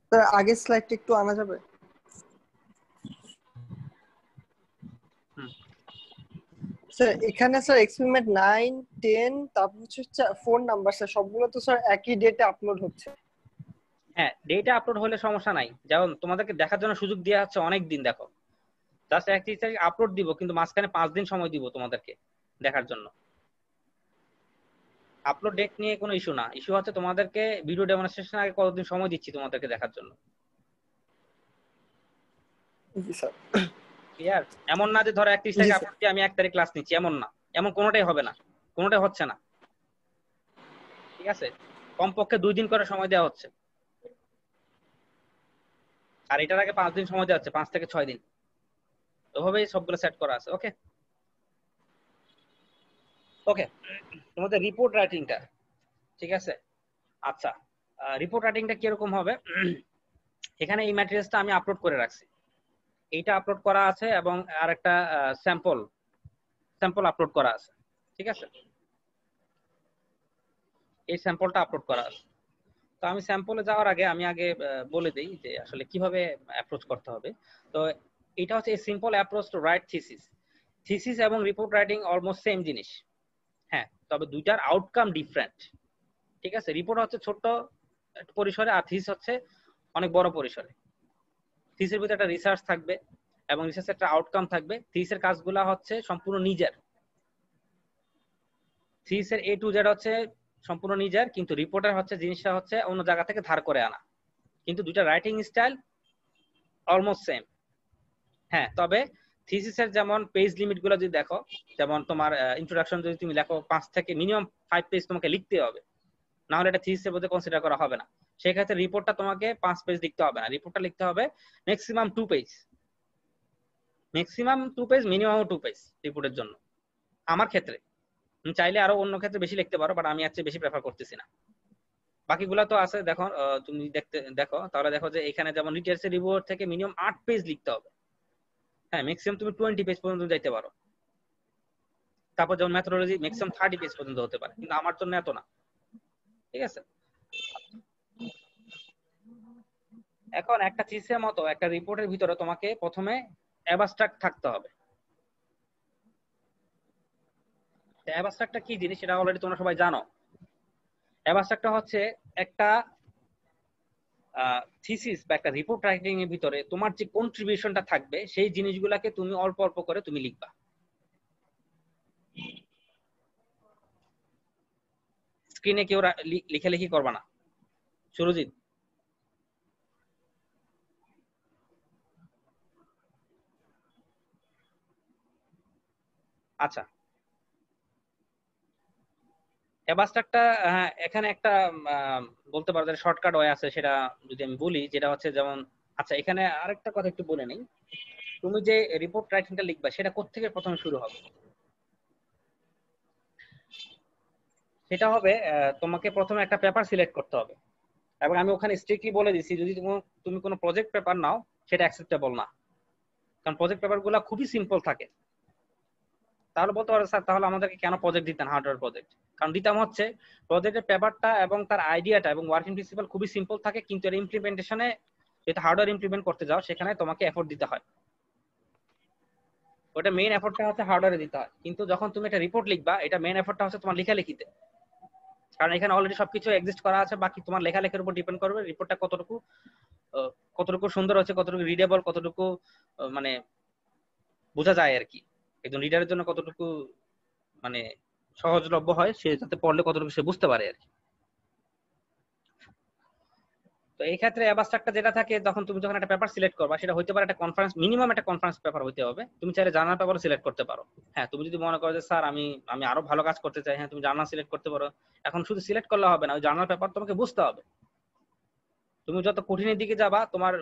স্যার আগের স্লাইডটা একটু আনা যাবে? স্যার এখানে স্যার এক্সপেরিমেন্ট 9, 10 তারপর হচ্ছে 4 নাম্বার স্যার, সবগুলো তো স্যার একই ডেটে আপলোড হচ্ছে। হ্যাঁ, ডেটা আপলোড হলে সমস্যা নাই, যেমন তোমাদেরকে দেখার জন্য সুযোগ দেওয়া হচ্ছে অনেক দিন। দেখো জাস্ট 31 তারিখ আপলোড দিব, কিন্তু মাঝখানে 5 দিন সময় দিব তোমাদেরকে দেখার জন্য। আপলোড ডেট নিয়ে কোনো ইস্যু না, ইস্যু হচ্ছে তোমাদেরকে ভিডিও ডেমনস্ট্রেশন আগে কতদিন সময় দিচ্ছি তোমাদেরকে দেখার জন্য। জি স্যার। ক্লিয়ার? এমন না যে ধরো 31 তারিখ আপলোড দিয়ে আমি 1 তারিখ ক্লাস নিচ্ছি, এমন না, এমন কোনোটাই হবে না, কোনোটাই হচ্ছে না। ঠিক আছে, কমপক্ষে 2 দিন করে সময় দেওয়া হচ্ছে, আর এটার আগে 5 দিন সময় দেওয়া হচ্ছে, 5 থেকে 6 দিন, ওভাবেই সবগুলো সেট করা আছে। ওকে ওকে, তোমাদের রিপোর্ট রাইটিংটা ঠিক আছে। আচ্ছা, রিপোর্ট রাইটিংটা কিরকম হবে? এখানে এই ম্যাটেরিয়ালসটা আমি আপলোড করে রাখছি, এইটা আপলোড করা আছে এবং আর একটা স্যাম্পল আপলোড করা আছে। ঠিক আছে, এই স্যাম্পলটা আপলোড করা আছে। তো আমি স্যাম্পলে যাওয়ার আগে আমি আগে বলে দেই যে আসলে কিভাবে অ্যাপ্রোচ করতে হবে। তো এটা হচ্ছে এই simple approach to right thesis. Thesis এবং রিপোর্ট রাইটিং অলমোস্ট সেম জিনিস, হ্যাঁ, তবে দুইটার আউটকাম ডিফারেন্ট। ঠিক আছে, রিপোর্ট হচ্ছে ছোট্ট পরিসরে, আর থিসিস হচ্ছে অনেক বড় পরিসরে। থিসিসের ভিতরে একটা রিসার্চ থাকবে এবং রিসার্চের একটা আউটকাম থাকবে। থিসিসের কাজগুলো হচ্ছে সম্পূর্ণ নিজের, থিসিসের A to Z হচ্ছে সম্পূর্ণ নিজের, কিন্তু রিপোর্টার হচ্ছে জিনিসটা হচ্ছে অন্য জায়গা থেকে ধার করে আনা, কিন্তু দুইটা রাইটিং স্টাইল অলমোস্ট সেম। হ্যাঁ, তবে থিসিসের যেমন পেজ লিমিট গুলো যদি দেখো, যেমন তোমার ইন্ট্রোডাকশন যদি তুমি লেখো 5 থেকে মিনিমাম 5 পেজ তোমাকে লিখতে হবে, না হলে এটা থিসিসের মধ্যে কনসিডার করা হবে না। সেই ক্ষেত্রে রিপোর্টটা তোমাকে 5 পেজ লিখতে হবে না, রিপোর্টটা লিখতে হবে maximum 2 page, maximum 2 page, minimum 2 page রিপোর্টের জন্য। আমার ক্ষেত্রে চাইলে আরো অন্য ক্ষেত্রে বেশি লিখতে পারো, বাট আমি আজকে বেশি প্রেফার করতেছি না। বাকিগুলো তো আছে, দেখো তুমি দেখো তাহলে দেখো যে এখানে যেমন রিটার্স এর রিপোর্ট থেকে মিনিমাম 8 পেজ লিখতে হবে। হ্যাঁ, ম্যাক্সিমাম তুমি 20 পেজ পর্যন্ত যাইতে পারো। তারপর যেমন মেথোডোলজি ম্যাক্সিমাম 30 পেজ পর্যন্ত হতে পারে, কিন্তু আমার জন্য এত না। ঠিক আছে, এখন একটা থিসিসের মতো একটা রিপোর্টের ভিতরে তোমাকে প্রথমে অ্যাবস্ট্রাক্ট থাকতে হবে। অ্যাবস্ট্রাক্টটা কি জিনিস সেটা অলরেডি তোমরা সবাই জানো। অ্যাবস্ট্রাক্টটা হচ্ছে একটা থিসিস বা একটা রিপোর্ট রাইটিং এর ভিতরে তোমার যে কন্ট্রিবিউশনটা থাকবে সেই জিনিসগুলোকে তুমি অল্প অল্প করে তুমি লিখবা। স্ক্রিনে কেউ লেখালেখি করবা না। সুরজিৎ, আচ্ছা, অ্যাবস্ট্রাক্টটা এখানে একটা বলতে পারো যে শর্টকাট ওয়ে আছে, সেটা যদি আমি বলি, যেটা হচ্ছে যেমন, আচ্ছা এখানে আরেকটা কথা একটু বলে নেই, তুমি যে রিপোর্ট রাইটিংটা লিখবা সেটা কোত্থেকে প্রথমে শুরু হবে? সেটা হবে তোমাকে প্রথমে একটা পেপার সিলেক্ট করতে হবে, এবং আমি ওখানে স্ট্রিক্টলি বলে দিচ্ছি যদি তুমি কোনো প্রজেক্ট পেপার নাও সেটা অ্যাকসেপ্টেবল না, কারণ প্রজেক্ট পেপার গুলা খুবই সিম্পল থাকে। তাহলে বলতে পারো স্যার তাহলে আমাদেরকে কেন প্রজেক্ট দিতেন, হার্ডওয়্যার প্রজেক্ট? কারণ দিতাম হচ্ছে প্রজেক্টের পেপারটা এবং তার আইডিয়াটা এবং ওয়ার্কিং প্রিন্সিপাল খুবই সিম্পল থাকে, কিন্তু এর ইমপ্লিমেন্টেশনে যেটা হার্ডওয়্যার ইমপ্লিমেন্ট করতে যাও সেখানে তোমাকে এফোর্ট দিতে হয়। ওটা মেইন এফোর্টটা হচ্ছে হার্ডওয়্যারে দিতে হয়, কিন্তু যখন তুমি একটা রিপোর্ট লিখবা এটা মেইন এফোর্টটা হচ্ছে তোমার লেখালেখিতে, কারণ এখানে অলরেডি সবকিছু এক্সিস্ট করা আছে। বাকি তোমার লেখালেখির উপর ডিপেন্ড করবে রিপোর্টটা কতটুকু সুন্দর হচ্ছে, কতটুকু রিডেবল, কতটুকু মানে বোঝা যায় আর কি, একজন রিডারের জন্য কতটুকু মানে সহজলভ্য হয়, সে যাতে পড়লে কতটুকু সে বুঝতে পারে আর কি। তো এই ক্ষেত্রে অ্যাবস্ট্রাক্টটা যেটা থাকে, তখন তুমি যখন একটা পেপার সিলেক্ট করবা সেটা হতে পারে একটা কনফারেন্স, মিনিমাম একটা কনফারেন্স পেপার হতে হবে। তুমি চাইলে জার্নাল পেপারও সিলেক্ট করতে পারো। হ্যাঁ, তুমি যদি মনে করো যে স্যার আমি আরো ভালো কাজ করতে চাই, হ্যাঁ তুমি জার্নাল সিলেক্ট করতে পারো। এখন শুধু সিলেক্ট করলে হবে না, ওই জার্নাল পেপার তোমাকে বুঝতে হবে। তুমি যত কঠিনের দিকে যাবা তোমার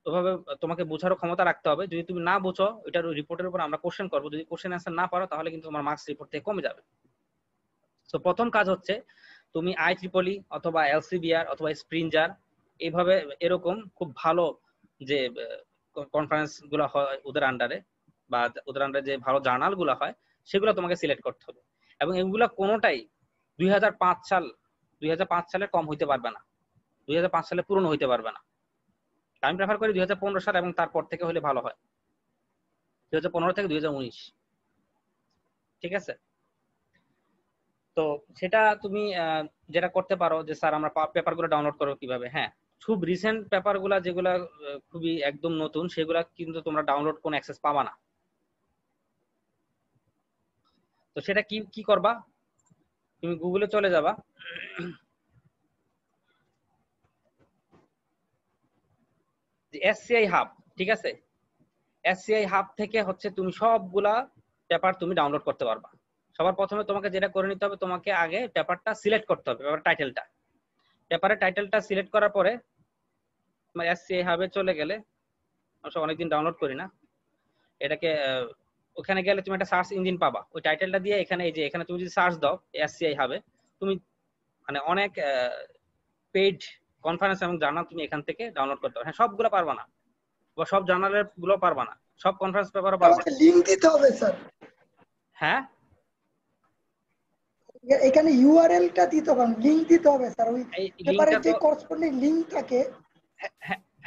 ওভাবে তোমাকে বোঝারও ক্ষমতা রাখতে হবে। যদি তুমি না বুঝো, এটার রিপোর্টের উপর আমরা কোশ্চেন করবো, যদি কোশ্চেন অ্যান্সার না পারো তাহলে কিন্তু তোমার মার্কস রিপোর্ট থেকে কমে যাবে। তো প্রথম কাজ হচ্ছে তুমি IEEE অথবা LCBR অথবা স্প্রিঞ্জার এইভাবে এরকম খুব ভালো যে কনফারেন্স গুলো হয় ওদের আন্ডারে বা ওদের আন্ডারে যে ভালো জার্নাল গুলো হয় সেগুলো তোমাকে সিলেক্ট করতে হবে, এবং এগুলা কোনোটাই 2005 সালের কম হইতে পারবে না, 2005 সালে পুরনো হইতে পারবে না। আমি প্রেফার করি 2015 সাল এবং তারপর থেকে হলে ভালো হয়, 2015 থেকে 2019। ঠিক আছে, তো সেটা তুমি যেটা করতে পারো যে স্যার আমরা পেপারগুলো ডাউনলোড করবো কিভাবে। হ্যাঁ, খুব রিসেন্ট পেপারগুলা যেগুলা খুবই একদম নতুন সেগুলা কিন্তু তোমরা ডাউনলোড কোনো অ্যাক্সেস পাবা না। তো সেটা কি কি করবা, তুমি গুগলে চলে যাবা, এসসিআই হাব, ঠিক আছে, এসসিআই হাব থেকে হচ্ছে তুমি সবগুলা পেপার তুমি ডাউনলোড করতে পারবা। সবার প্রথমে তোমাকে যেটা করে নিতে হবে, তোমাকে আগে পেপারটা সিলেক্ট করতে হবে, পেপারের টাইটেলটা সিলেক্ট করার পরে তোমার এসসিআই হাবে চলে গেলে, অবশ্য অনেকদিন ডাউনলোড করি না এটাকে, ওখানে গেলে তুমি একটা সার্চ ইঞ্জিন পাবা, ওই টাইটেলটা দিয়ে এখানে এই যে এখানে তুমি যদি সার্চ দাও এসসিআই হাবে, তুমি মানে অনেক পেইড কনফারেন্স এবং জার্নাল তুমি এখান থেকে ডাউনলোড করতে পারো। হ্যাঁ, সবগুলো পারবা না বা সব জার্নালের গুলো পারবা না, সব কনফারেন্স পেপারও পারবা না। লিংক দিতে হবে স্যার, হ্যাঁ এখানে ইউআরএল টা দিতে হবে, লিংক দিতে হবে স্যার, ওই এই পেপারে লিংকটা যে তো, করসপন্ডিং লিংক থাকে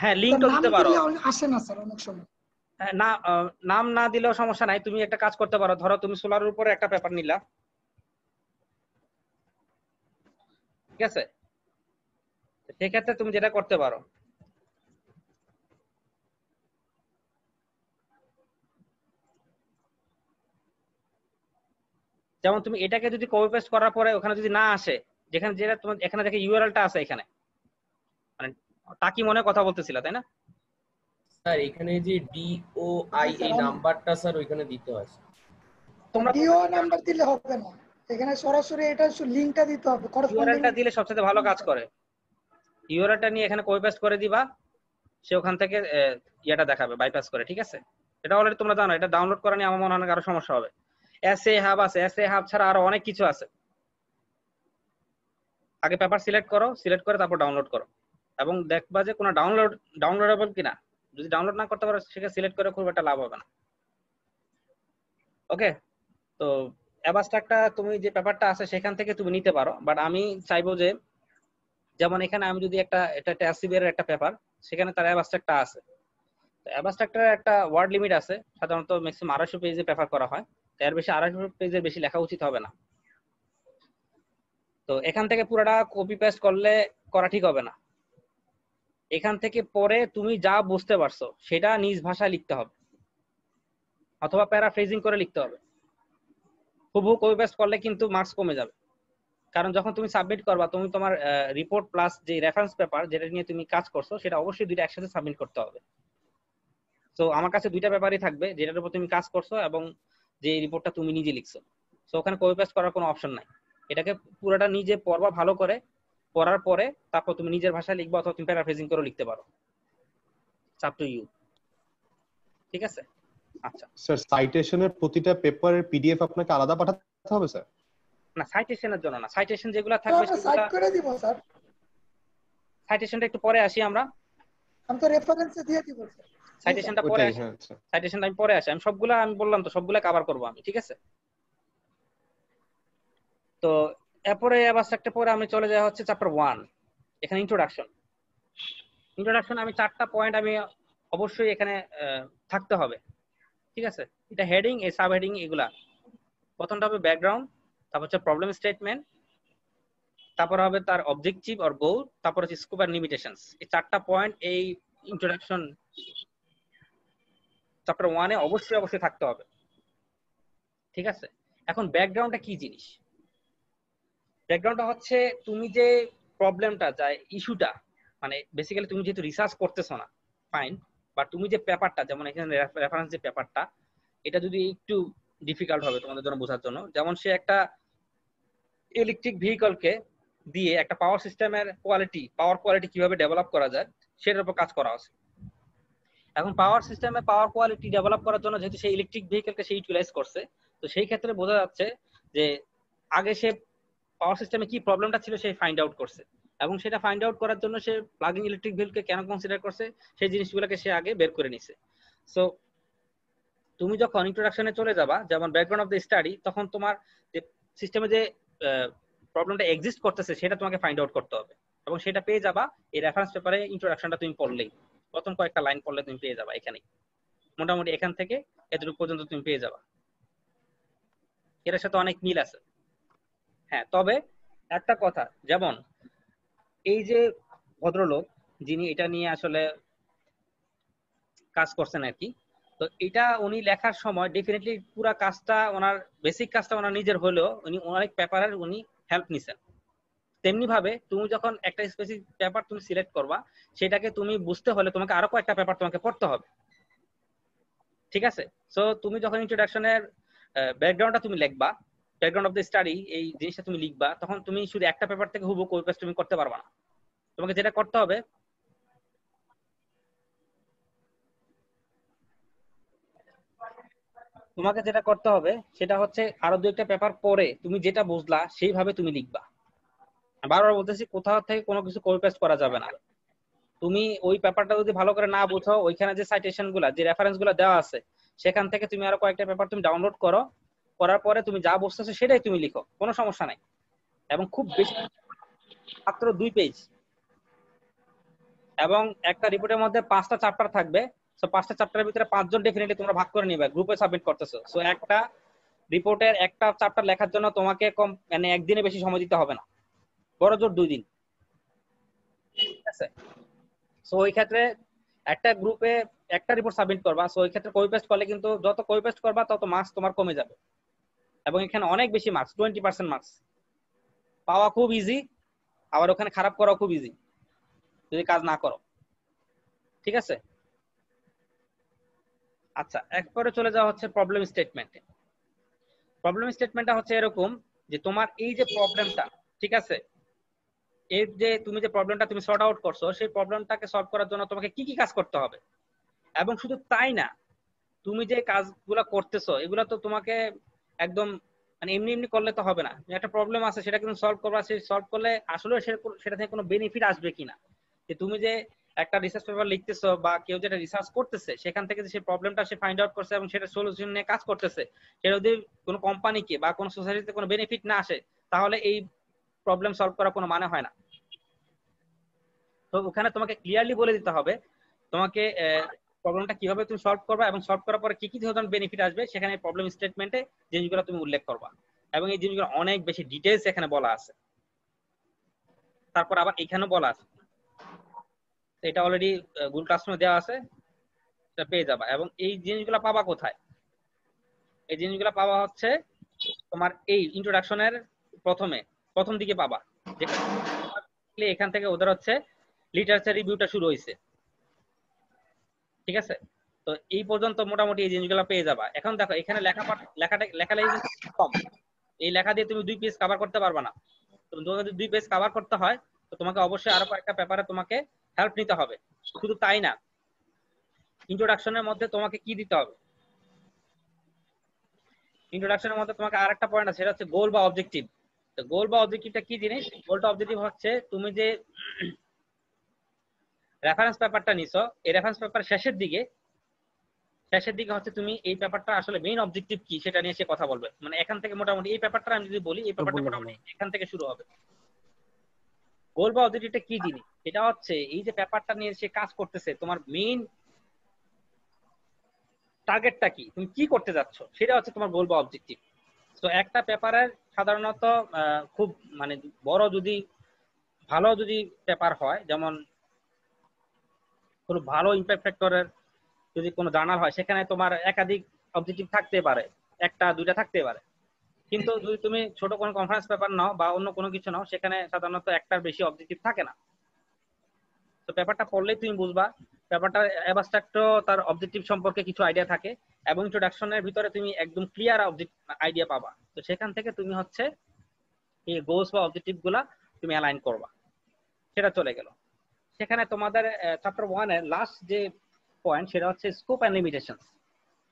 হ্যাঁ লিংকটা দিতে পারো, আসে না স্যার অনেক সময়। না নাম না দিলেও সমস্যা নাই, তুমি একটা কাজ করতে পারো, ধরো তুমি সোলারের উপরে একটা পেপার নিলা, ঠিক আছে, সেক্ষেত্রে তুমি যেটা করতে পারো, যেমন তুমি এটাকে যদি কপি পেস্ট করার পরে ওখানে যদি না আসে, যেখানে যেটা তোমার এখানে দেখে ইউআরএলটা আছে, এখানে মানে টাকি মনে কথা বলতেছিল তাই না স্যার? এখানে যে ডিওআই এই নাম্বারটা স্যার ওইখানে দিতে হয়। তোমরা ডিও নাম্বার দিলে হবে না, এখানে সরাসরি এটা লিংকটা দিতে হবে, করসপন্ডিং ইউআরএলটা দিলে সবচেয়ে ভালো কাজ করে। ইউআরএলটা নিয়ে এখানে কপি পেস্ট করে দিবা, সে ওখান থেকে ইয়েটা দেখাবে বাইপাস করে, ঠিক আছে। এটা অলরেডি তোমরা জানো, এটা ডাউনলোড করা নিয়ে আমার মনে হয় আরো সমস্যা হবে। এসএ হাব আছে, এসএ হাব ছাড়া আরো অনেক কিছু আছে। আগে পেপার সিলেক্ট করো, সিলেক্ট করে তারপর ডাউনলোড করো এবং দেখবা যে কোনো ডাউনলোডেবল কিনা। যদি ডাউনলোড না করতে পারো সেটা সিলেক্ট করে খুব একটা লাভ হবে না। ওকে, তো অ্যাবাস্ট্রাক্টটা তুমি যে পেপারটা আছে সেখান থেকে তুমি নিতে পারো, বাট আমি চাইবো যে যেমন এখানে আমি যদি একটা এটা এসসিবি এর একটা পেপার, সেখানে তার অ্যাবাস্ট্রাক্টটা আছে, তো অ্যাবাস্ট্রাক্টের একটা ওয়ার্ড লিমিট আছে, সাধারণত ম্যাক্সিমাম 250 পেজে পেপার করা হয়, এর বেশি 250 পেজের বেশি লেখা উচিত হবে না। তো এখান থেকে পুরোটা কপি পেস্ট করা ঠিক হবে না, এখান থেকে পরে তুমি যা বুঝতে পারছো সেটা নিজ ভাষায় লিখতে হবে অথবা প্যারাফ্রেজিং করে লিখতে হবে। হুবহু কপি পেস্ট করলে কিন্তু মার্কস কমে যাবে, কারণ যখন তুমি সাবমিট করবা তুমি তোমার রিপোর্ট প্লাস যে রেফারেন্স পেপার যেটা নিয়ে তুমি কাজ করছো সেটা অবশ্যই দুইটা একসাথে সাবমিট করতে হবে। তো আমার কাছে দুইটা পেপারই থাকবে, যেটার উপর তুমি কাজ করছো এবং যে রিপোর্টটা তুমি নিজে লিখছো। তো ওখানে কপি পেস্ট করার কোনো অপশন নাই, এটাকে পুরোটা নিজে পড়বা ভালো করে, পড়ার পরে তারপর তুমি নিজের ভাষায় লিখবা অথবা তুমি প্যারাফ্রেজিং করে লিখতে পারো, আপ টু ইউ। ঠিক আছে, আচ্ছা স্যার সাইটেশনের প্রতিটা পেপারের পিডিএফ আপনাকে আলাদা পাঠাতে হবে স্যার? না, সাইটেশনের জন্য না, সাইটেশন যেগুলো থাকবে আমরা সাইট করে দিব স্যার, সাইটেশনটা একটু পরে আসি আমরা, আমি তো রেফারেন্সে দিয়ে দিব স্যার, সাইটেশনটা পরে আসি, সাইটেশনটা আমি পরে আসি, আমি সবগুলা আমি বললাম তো সবগুলা কভার করব আমি, ঠিক আছে। তো এরপরে অ্যাবস্ট্রাক্টে পরে আমি চলে যাই হচ্ছে চ্যাপ্টার 1, এখানে ইন্ট্রোডাকশন আমি 4টা পয়েন্ট আমি অবশ্যই এখানে থাকতে হবে, ঠিক আছে। এটা হেডিং, এই সাব হেডিং এগুলা, প্রথমটা হবে ব্যাকগ্রাউন্ড, তারপর হচ্ছে প্রবলেম স্টেটমেন্ট, তারপর হবে তার অবজেক্টিভ অর গোল, তারপর হচ্ছে স্কোপ আর লিমিটেশনস। এই 4টা পয়েন্ট এই ইন্ট্রোডাকশন চ্যাপ্টার 1 এ অবশ্যই থাকতে হবে, ঠিক আছে। এখন ব্যাকগ্রাউন্ডটা কি জিনিস? ব্যাকগ্রাউন্ডটা হচ্ছে তুমি যে প্রবলেমটা যা ইস্যুটা, মানে বেসিক্যালি তুমি যেহেতু রিসার্চ করতেছো না, ফাইন, বাট তুমি যে পেপারটা, যেমন এখানে রেফারেন্স যে পেপারটা, এটা যদি একটু ডিফিকাল্ট হবে তোমাদের জন্য বোঝার জন্য। যেমন সে একটা ইলেকট্রিক ভেহিকলকে দিয়ে একটা পাওয়ার সিস্টেমের পাওয়ার কোয়ালিটি কিভাবে ডেভেলপ করা যায় সেটার উপর কাজ করা আছে। এখন পাওয়ার সিস্টেমে পাওয়ার কোয়ালিটি ডেভেলপ করার জন্য যেহেতু সেই ইলেকট্রিক ভেহিকলকে সে ইউটিলাইজ করছে, তো সেই ক্ষেত্রে বোঝা যাচ্ছে যে আগে সে পাওয়ার সিস্টেমে কি প্রবলেমটা ছিল সেই ফাইন্ড আউট করছে, এবং সেটা ফাইন্ড আউট করার জন্য সে প্লাগিং ইলেকট্রিক ভেহিকলকে কেন কনসিডার করছে সেই জিনিসগুলোকে সে আগে বের করে নিছে। সো তুমি যখন ইন্ট্রোডাকশনে চলে যাবা, যেমন ব্যাকগ্রাউন্ড অফ দ্য স্টাডি, তখন তোমার যে সিস্টেমে যে প্রবলেমটা এক্সিস্ট করতেছে সেটা তোমাকে ফাইন্ড আউট করতে হবে, এবং সেটা পেয়ে যাবা এই রেফারেন্স পেপারে ইন্ট্রোডাকশনটা তুমি পড়লেই, প্রথম কয়েকটা লাইন পড়লে তুমি পেয়ে যাবা। এখানেই মোটামুটি এখান থেকে এতটুকু পর্যন্ত তুমি পেয়ে যাবা, এটার সাথে অনেক মিল আছে। হ্যাঁ, তবে একটা কথা, যেমন এই যে ভদ্রলোক যিনি এটা নিয়ে আসলে কাজ করছেন আর কি, তো এটা উনি লেখার সময় ডেফিনেটলি পুরো কাজটা ওনার বেসিক কাজটা ওনার নিজের হলেও উনি অনেক পেপারের উনি হেল্প নিছেন। তেমনি ভাবে তুমি যখন একটা স্পেসিফিক পেপার তুমি সিলেক্ট করবা, সেটাকে তুমি বুঝতে হলে তোমাকে আরো কয়েকটা পেপার তোমাকে পড়তে হবে, ঠিক আছে? সো তুমি যখন ইন্ট্রোডাকশনের ব্যাকগ্রাউন্ডটা তুমি লিখবা, ব্যাকগ্রাউন্ড অফ দ্য স্টাডি এই জিনিসটা তুমি লিখবা, তখন তুমি শুধু একটা পেপার থেকে হুবহু কপি পেস্ট তুমি করতে পারবা না। তোমাকে যেটা করতে হবে, সেটা হচ্ছে আরো দু একটা পেপার পরে তুমি যেটা বুঝলা সেইভাবে তুমি লিখবা। বারবার বলতেছি, কোথাও থেকে কোনো কিছু কপি পেস্ট করা যাবে না। তুমি ওই পেপারটা যদি ভালো করে না বুঝো, ওইখানে যে সাইটেশন গুলা, যে রেফারেন্স গুলা দেওয়া আছে, সেখান থেকে তুমি আরো কয়েকটা পেপার তুমি ডাউনলোড করো, করার পরে তুমি যা বুঝতেছো সেটাই তুমি লিখো, কোনো সমস্যা নাই। এবং খুব বেশি মাত্র 2 পেজ, এবং একটা রিপোর্টের মধ্যে 5টা চ্যাপ্টার থাকবে। সো 5টা চ্যাপ্টারের ভিতরে 5 জন ডেফিনেটলি তোমরা ভাগ করে নিবে, গ্রুপে সাবমিট করতেছো। সো একটা রিপোর্টের একটা চ্যাপ্টার লেখার জন্য তোমাকে কম মানে একদিনে বেশি সময় দিতে হবে না, বড় জোর 2 দিন, ঠিক আছে? সো ওই ক্ষেত্রে একটা গ্রুপে একটা রিপোর্ট সাবমিট করবা, সো ওই ক্ষেত্রে কপি পেস্ট করলে কিন্তু যত কপি পেস্ট করবা তত মার্কস তোমার কমে যাবে, এবং এখানে অনেক বেশি মার্কস, 20% মার্কস পাওয়া খুব ইজি, আবার ওখানে খারাপ করাও খুব ইজি যদি কাজ না করো, ঠিক আছে? আচ্ছা, এরপরে চলে যাওয়া হচ্ছে প্রবলেম স্টেটমেন্টে। প্রবলেম স্টেটমেন্টটা হচ্ছে এরকম যে তোমার এই যে প্রবলেমটা, ঠিক আছে, এই যে তুমি যে প্রবলেমটা তুমি সর্ট আউট করছো, সেই প্রবলেমটাকে সলভ করার জন্য তোমাকে কি কি কাজ করতে হবে। এবং শুধু তাই না, তুমি যে কাজগুলো করতেছো এগুলো তো তোমাকে একদম মানে এমনি এমনি করলে তো হবে না। একটা প্রবলেম আছে, সেটা কিন্তু সলভ করবা, সেই সলভ করলে আসলে সেটা থেকে কোনো বেনিফিট আসবে কিনা, যে তুমি যে একটা রিসার্চ পেপার লিখতেছো বা কেউ যেটা রিসার্চ করতেছে সেখান থেকে যে সেই প্রবলেমটা সে ফাইন্ড আউট করছে এবং সেটা সলিউশন নিয়ে কাজ করতেছে, সেটা যদি কোনো কোম্পানিকে বা কোনো সোসাইটিতে কোনো বেনিফিট না আসে, তাহলে এই প্রবলেম সলভ করার কোনো মানে হয় না। তো ওখানে তোমাকে ক্লিয়ারলি বলে দিতে হবে তোমাকে প্রবলেমটা কিভাবে তুমি সলভ করবা, এবং সলভ করার পরে কি কি ধরনের বেনিফিট আসবে, সেখানে প্রবলেম স্টেটমেন্টে জিনিসগুলো তুমি উল্লেখ করবা, এবং এই জিনিসগুলো অনেক বেশি ডিটেইলস এখানে বলা আছে। তারপর আবার এখানেও বলা আছে, এটা অলরেডি গুগল ক্লাসরুমে দেওয়া আছে, এটা পেয়ে যাবা। এবং এই জিনিসগুলো পাবা কোথায়? এই জিনিসগুলো পাওয়া হচ্ছে তোমার এই ইন্ট্রোডাকশনের প্রথম দিকে পাবা, যেখানে এখান থেকে ওদের হচ্ছে লিটারেচার রিভিউটা শুরু হয়েছে, ঠিক আছে? তো এই পর্যন্ত মোটামুটি এই জিনিসগুলো পেয়ে যাবা। এখন দেখো এখানে লেখালেখি কম, এই লেখা দিয়ে তুমি 2 পেজ কভার করতে পারবা না। তোমাকে যদি 2 পেজ কভার করতে হয়, তো তোমাকে অবশ্যই আরো কয়েকটা পেপারে তোমাকে হেল্প নিতে হবে। শুধু তাই না, ইন্ট্রোডাকশনের মধ্যে তোমাকে কি দিতে হবে, ইন্ট্রোডাকশনের মধ্যে তোমাকে আরেকটা পয়েন্ট আছে, সেটা হচ্ছে গোল বা অবজেক্টিভ। তো গোল বা অবজেক্টিভটা কি জিনিস? গোলটা অবজেক্টিভ হচ্ছে তুমি যে রেফারেন্স পেপারটা নিছো, এই রেফারেন্স পেপার শেষের দিকে হচ্ছে তুমি এই পেপারটা আসলে মেইন অবজেক্টিভ কি সেটা নিয়ে সে কথা বলবে। মানে এখান থেকে মোটামুটি এই পেপারটা আমি যদি বলি, এই পেপারটা মোটামুটি এখান থেকে শুরু হবে। গোল বা অবজেক্টিভটা কি জিনিস? এটা হচ্ছে এই যে পেপারটা নিয়ে সে কাজ করতেছে, তোমার মেইন টার্গেটটা কি, তুমি কি করতে যাচ্ছ, সেটা হচ্ছে তোমার গোল বা অবজেক্টিভ। তো একটা পেপারের সাধারণত খুব মানে বড় যদি ভালো যদি পেপার হয়, যেমন খুব ভালো ইম্প্যাক্ট ফ্যাক্টরের যদি কোনো জার্নাল হয়, সেখানে তোমার একাধিক অবজেক্টিভ থাকতে পারে, একটা দুইটা থাকতে পারে। কিন্তু যদি তুমি ছোট কোনো কনফারেন্স পেপার নাও বা অন্য কোনো কিছু নাও, সেখানে সাধারণত একটার বেশি অবজেক্টিভ থাকে না। তো পেপারটা পড়লেই তুমি বুঝবা পেপারটা অ্যাবস্ট্রাক্টও তার অবজেক্টিভ সম্পর্কে কিছু আইডিয়া থাকে, এবং ইন্ট্রোডাকশনের ভিতরে তুমি একদম ক্লিয়ার আইডিয়া পাবা। তো সেখান থেকে তুমি হচ্ছে এই গোলস বা অবজেক্টিভ গুলা তুমি অ্যালাইন করবা। সেটা চলে গেল। সেখানে তোমাদের চ্যাপ্টার 1 এর লাস্ট যে পয়েন্ট, সেটা হচ্ছে স্কোপ এন্ড লিমিটেশনস।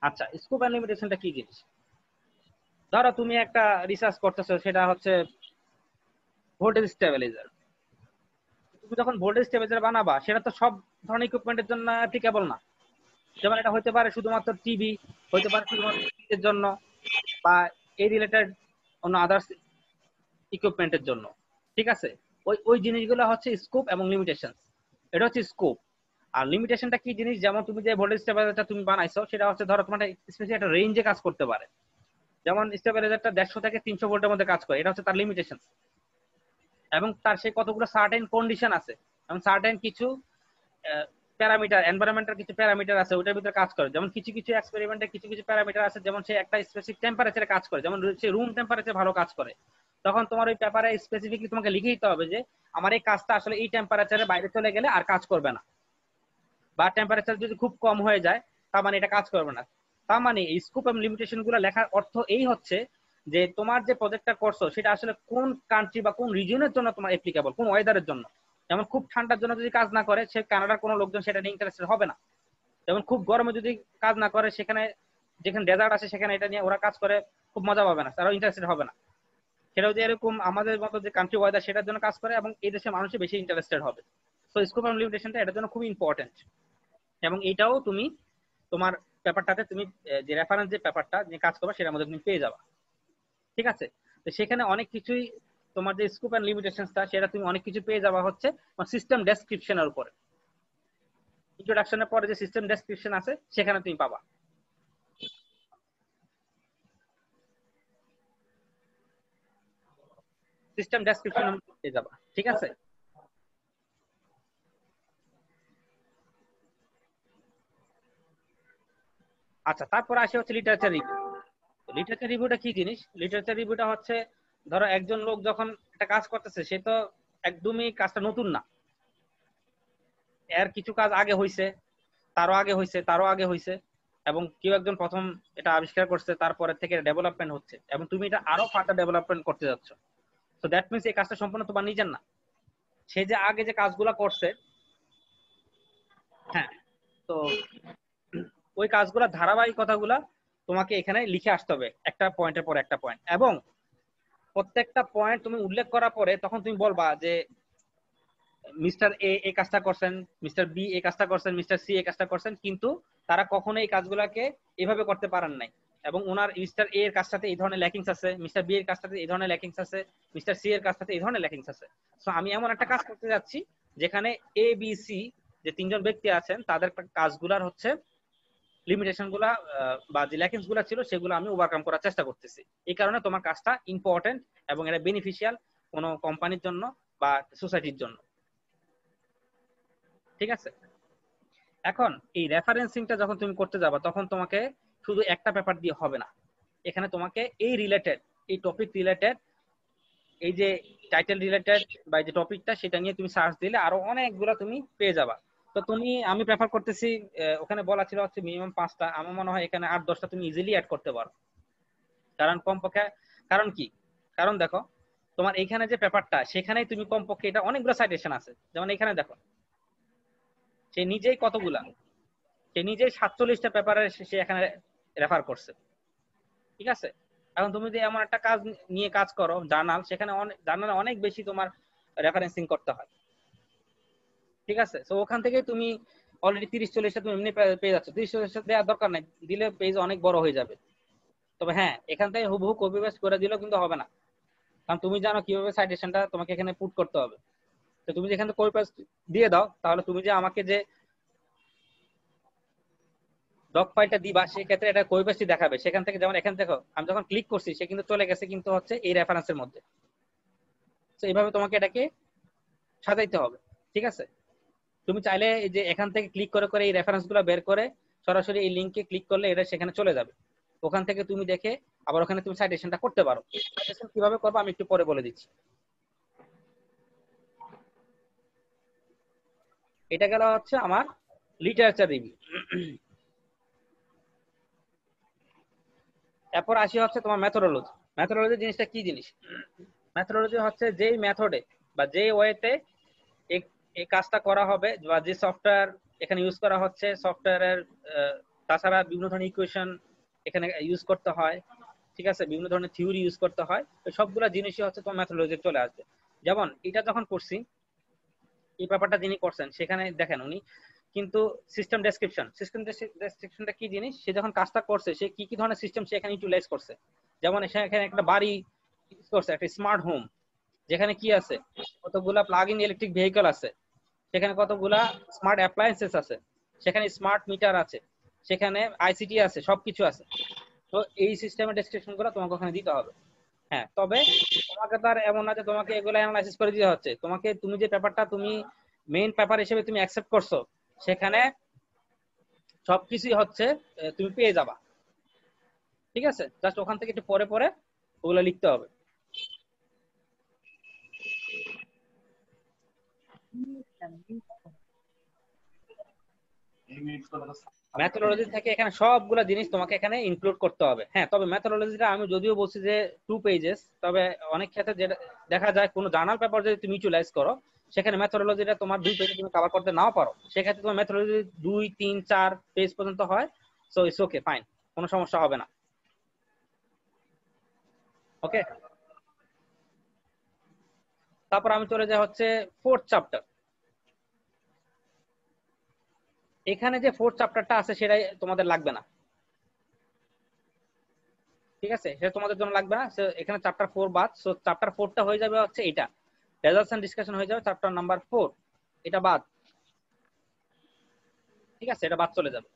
আচ্ছা, স্কোপ এন্ড লিমিটেশনটা কি জিনিস? ধরো তুমি একটা রিসার্চ করতেছো, সেটা হচ্ছে ভোল্টেজ স্টেবিলাইজার। তুমি যখন ভোল্টেজ স্টেবিলাইজার বানাবা সেটা তো সব ধরনের ইকুইপমেন্টের জন্য অ্যাপ্লিকেবল না। যেমন এটা হতে পারে শুধুমাত্র টিভি, হতে পারে শুধুমাত্র এর জন্য, বা এই রিলেটেড অন্য আদার্স ইকুইপমেন্টের জন্য। ঠিক আছে, ওই ওই জিনিসগুলো হচ্ছে স্কোপ এবং লিমিটেশন। এটা হচ্ছে স্কোপ। আর লিমিটেশনটা কি জিনিস, যেমন তুমি যে ভোল্টেজ স্টেবিলাইজারটা তুমি বানাইছো সেটা হচ্ছে ধরো তোমার স্পেশালি একটা রেঞ্জে কাজ করতে পারে। যেমন স্টেবিলাইজারটা 150 থেকে 300 ভোল্টের মধ্যে কাজ করে, এটা হচ্ছে তার লিমিটেশন। এবং তার সেই কতগুলো সার্টেন কন্ডিশন আছে এবং সার্টেন কিছু প্যারামিটার, এনভায়রনমেন্টাল কিছু প্যারামিটার আছে ওটার ভিতরে কাজ করে। যেমন কিছু কিছু এক্সপেরিমেন্টে কিছু কিছু প্যারামিটার আছে, যেমন সে একটা স্পেসিফিক টেম্পারেচারে কাজ করে, যেমন সে রুম টেম্পারেচারে ভালো কাজ করে। তখন তোমার ওই পেপারে স্পেসিফিকলি তোমাকে লিখে দিতে হবে যে আমার এই কাজটা আসলে এই টেম্পারেচারে বাইরে চলে গেলে আর কাজ করবে না, বা টেম্পারেচার যদি খুব কম হয়ে যায় তার মানে এটা কাজ করবে না। তার মানে এই স্কোপ এবং লিমিটেশন গুলো লেখার অর্থ এই হচ্ছে যে তোমার যে প্রজেক্টটা করছো সেটা আসলে কোন কান্ট্রি বা কোন রিজিয়নের জন্য তোমার অ্যাপ্লিকেবল, কোন ওয়েদারের জন্য। যেমন খুব ঠান্ডার জন্য যদি কাজ না করে সে কানাডার কোনো লোকজন সেটা নিয়ে ইন্টারেস্টেড হবে না। যেমন খুব গরমে যদি কাজ না করে সেখানে যেখানে ডেজার্ট আছে সেখানে এটা নিয়ে ওরা কাজ করে খুব মজা পাবে না, তারাও ইন্টারেস্টেড হবে না। সেটা যদি এরকম আমাদের মতো যে কান্ট্রি ওয়েদার সেটার জন্য কাজ করে এবং এই দেশের মানুষই বেশি ইন্টারেস্টেড হবে। সো স্কোপ এবং লিমিটেশনটা এটার জন্য খুব ইম্পর্টেন্ট। এবং এটাও তুমি তোমার পেপারটাতে তুমি যে রেফারেন্স যে পেপারটা যে কাজ করবে সেটার মধ্যে তুমি পেয়ে যাবা। ঠিক আছে, তো সেখানে অনেক কিছুই তোমার যে স্কোপ এন্ড লিমিটেশনসটা সেটা তুমি অনেক কিছু পেয়ে যাবা হচ্ছে সিস্টেম ডেসক্রিপশনের উপরে। ইন্ট্রোডাকশনের পরে যে সিস্টেম ডেসক্রিপশন আছে সেখানে তুমি পাবা। সিস্টেম ডেসক্রিপশন পেয়ে যাবা। ঠিক আছে, আচ্ছা তারপর আসে হচ্ছে লিটারেচার রিভিউ। লিটারেচার রিভিউটা কি জিনিস? লিটারেচার রিভিউটা হচ্ছে ধরো একজন লোক যখন একটা কাজ করতেছে সে তো একদমই কাজটা নতুন না, এর কিছু কাজ আগে হইছে, তারও আগে হইছে, তারও আগে হইছে, এবং কেউ একজন প্রথম এটা আবিষ্কার করছে, তারপরে থেকে ডেভেলপমেন্ট হচ্ছে এবং তুমি এটা আরো ফার্দার ডেভেলপমেন্ট করতে যাচ্ছ। তো দ্যাট মিনস এই কাজটা সম্পূর্ণ তোমার নিজের না, সে যে আগে যে কাজগুলা করছে, হ্যাঁ, তো ওই কাজগুলা ধারাবাহিকতাগুলা তোমাকে এখানে লিখে আসতে হবে একটা পয়েন্টের পর একটা পয়েন্ট, এবং প্রত্যেকটা পয়েন্ট তুমি উল্লেখ করার পরে তখন তুমি বলবা যে মিস্টার এ এই কাজটা করছেন, মিস্টার বি এই কাজটা করছেন, মিস্টার সি এই কাজটা করছেন, কিন্তু তারা কখনো এই কাজগুলাকে এভাবে করতে পারেন নাই। এবং ওনার মিস্টার এ এর কাজটাতে এই ধরনের ল্যাকিংস আছে, মিস্টার বি এর কাজটাতে এই ধরনের ল্যাকিংস আছে, মিস্টার সি এর কাজটাতে এই ধরনের ল্যাকিংস আছে। সো আমি এমন একটা কাজ করতে যাচ্ছি যেখানে এ বি সি যে তিনজন ব্যক্তি আছেন তাদের কাজগুলার হচ্ছে লিমিটেশন গুলা বা যে ল্যাকিংস গুলা ছিল সেগুলো আমি ওভারকাম করার চেষ্টা করতেছি। এই কারণে তোমার কাজটা ইম্পর্টেন্ট এবং এটা বেনিফিশিয়াল কোনো কোম্পানির জন্য বা সোসাইটির জন্য। ঠিক আছে, এখন এই রেফারেন্সিংটা যখন তুমি করতে যাবা তখন তোমাকে শুধু একটা পেপার দিয়ে হবে না, এখানে তোমাকে এই রিলেটেড, এই টপিক রিলেটেড, এই যে টাইটেল রিলেটেড বা এই যে টপিকটা সেটা নিয়ে তুমি সার্চ দিলে আরো অনেকগুলো তুমি পেয়ে যাবা। তো তুমি, আমি প্রেফার করতেছি, ওখানে বলা ছিল হচ্ছে মিনিমাম 5টা, আমার মনে হয় এখানে 8-10টা তুমি ইজিলি অ্যাড করতে পারো। কারণ কমপক্ষে, কারণ কি, কারণ দেখো তোমার এইখানে যে পেপারটা সেখানেই তুমি কমপক্ষে এটা অনেকগুলো সাইটেশন আছে। যেমন এখানে দেখো সে নিজেই কতগুলা, সে নিজেই 47টা পেপারে সে এখানে রেফার করছে। ঠিক আছে, এখন তুমি যদি এমন একটা কাজ নিয়ে কাজ করো জার্নাল, সেখানে জার্নালে অনেক বেশি তোমার রেফারেন্সিং করতে হয়। ঠিক আছে, তো ওখান থেকে তুমি অলরেডি 30-40টা তুমি এমনি পেয়ে যাচ্ছ। 30-40টা দেওয়ার দরকার নাই, দিলে পেজ অনেক বড় হয়ে যাবে। তবে হ্যাঁ, এখান থেকে হুবহু কপি পেস্ট করে দিলেও কিন্তু হবে না, কারণ তুমি জানো কিভাবে সাইটেশনটা তোমাকে এখানে পুট করতে হবে। তো তুমি যেখানে কপি পেস্ট দিয়ে দাও, তাহলে তুমি যে আমাকে যে ডক ফাইলটা দিবা সেক্ষেত্রে এটা কপি পেস্টই দেখাবে সেখান থেকে। যেমন এখানে দেখো আমি যখন ক্লিক করছি সে কিন্তু চলে গেছে কিন্তু হচ্ছে এই রেফারেন্সের মধ্যে। তো এইভাবে তোমাকে এটাকে সাজাইতে হবে। ঠিক আছে, তুমি চাইলে এই যে এখান থেকে ক্লিক করে করে এই রেফারেন্সগুলো বের করে সরাসরি এই লিংকে ক্লিক করলে এটা সেখানে চলে যাবে। ওখান থেকে তুমি দেখে আবার ওখানে তুমি সাইটেশনটা করতে পারো। সাইটেশন কিভাবে করবে আমি একটু পরে বলে দিচ্ছি। এটা গেল হচ্ছে আমার লিটারেচার রিভিউ। এরপর আসি হচ্ছে তোমার মেথোডোলজি। মেথোডোলজি জিনিসটা কি জিনিস? মেথোডোলজি হচ্ছে যেই মেথডে বা যে ওয়েতে এই কাজটা করা হবে বা যে সফটওয়্যার এখানে ইউজ করা হচ্ছে, সফটওয়্যারের তাছাড়া বিভিন্ন ধরনের ইকুয়েশন এখানে ইউজ করতে হয়। ঠিক আছে, বিভিন্ন ধরনের থিওরি ইউজ করতে হয়। তো সবগুলা জিনিসই হচ্ছে তোমার মেথোডোলজি চলে আসবে। যেমন এটা যখন করছি এই পেপারটা যিনি করছেন সেখানে দেখেন উনি কিন্তু সিস্টেম ডেসক্রিপশনটা কি জিনিস, সে যখন কাজটা করছে সে কি কি ধরনের সিস্টেম সে এখানে ইউটিলাইজ করছে। যেমন এখানে একটা বাড়ি ইউজ করছে, একটা স্মার্ট হোম, যেখানে কি আছে কতগুলা প্লাগ ইন ইলেকট্রিক ভেহিকল আছে, সেখানে কতগুলা স্মার্ট অ্যাপ্লায়েন্সেস আছে, সেখানে স্মার্ট মিটার আছে, সেখানে আইসিটি আছে, সবকিছু আছে। তো এই সিস্টেমের ডেসক্রিপশন গুলো তোমাকে ওখানে দিতে হবে। হ্যাঁ, তবে তোমাকে তো আর এমন না যে তোমাকে এগুলো অ্যানালাইসিস করে দিতে হচ্ছে। তোমাকে তুমি যে পেপারটা তুমি মেইন পেপার হিসেবে তুমি অ্যাকসেপ্ট করছো সেখানে সবকিছুই হচ্ছে তুমি পেয়ে যাবা। ঠিক আছে, জাস্ট ওখান থেকে একটু পরে পরে ওগুলো লিখতে হবে। মেথোডোলজি থেকে এখানে সবগুলা জিনিস তোমাকে এখানে ইনক্লুড করতে হবে। হ্যাঁ, তবে মেথোডোলজিটা আমি যদিও বলছি যে 2 পেজেস, তবে অনেক ক্ষেত্রে যেটা দেখা যায় কোনো জার্নাল পেপার যদি তুমি ইউটিলাইজ করো সেখানে মেথোডোলজিটা তোমার 2 পেজে তুমি কভার করতে নাও পারো, সেক্ষেত্রে তোমার মেথোডোলজি 2, 3, 4 পেজ পর্যন্ত হয়। সো ইটস ওকে, ফাইন, কোনো সমস্যা হবে না। ওকে, তারপর আমি চলে যাই হচ্ছে 4th চ্যাপ্টার। এখানে যে 4th চ্যাপ্টারটা আছে সেটাই তোমাদের লাগবে না, ঠিক আছে, সেটা তোমাদের জন্য লাগবে না। এখানে চ্যাপ্টার 4 বাদ। সো চ্যাপ্টার 4টা হয়ে যাবে হচ্ছে এটা, রেজাল্টস এন্ড ডিসকাশন হয়ে যাবে চ্যাপ্টার নাম্বার 4, এটা বাদ। ঠিক আছে, এটা বাদ চলে যাবে।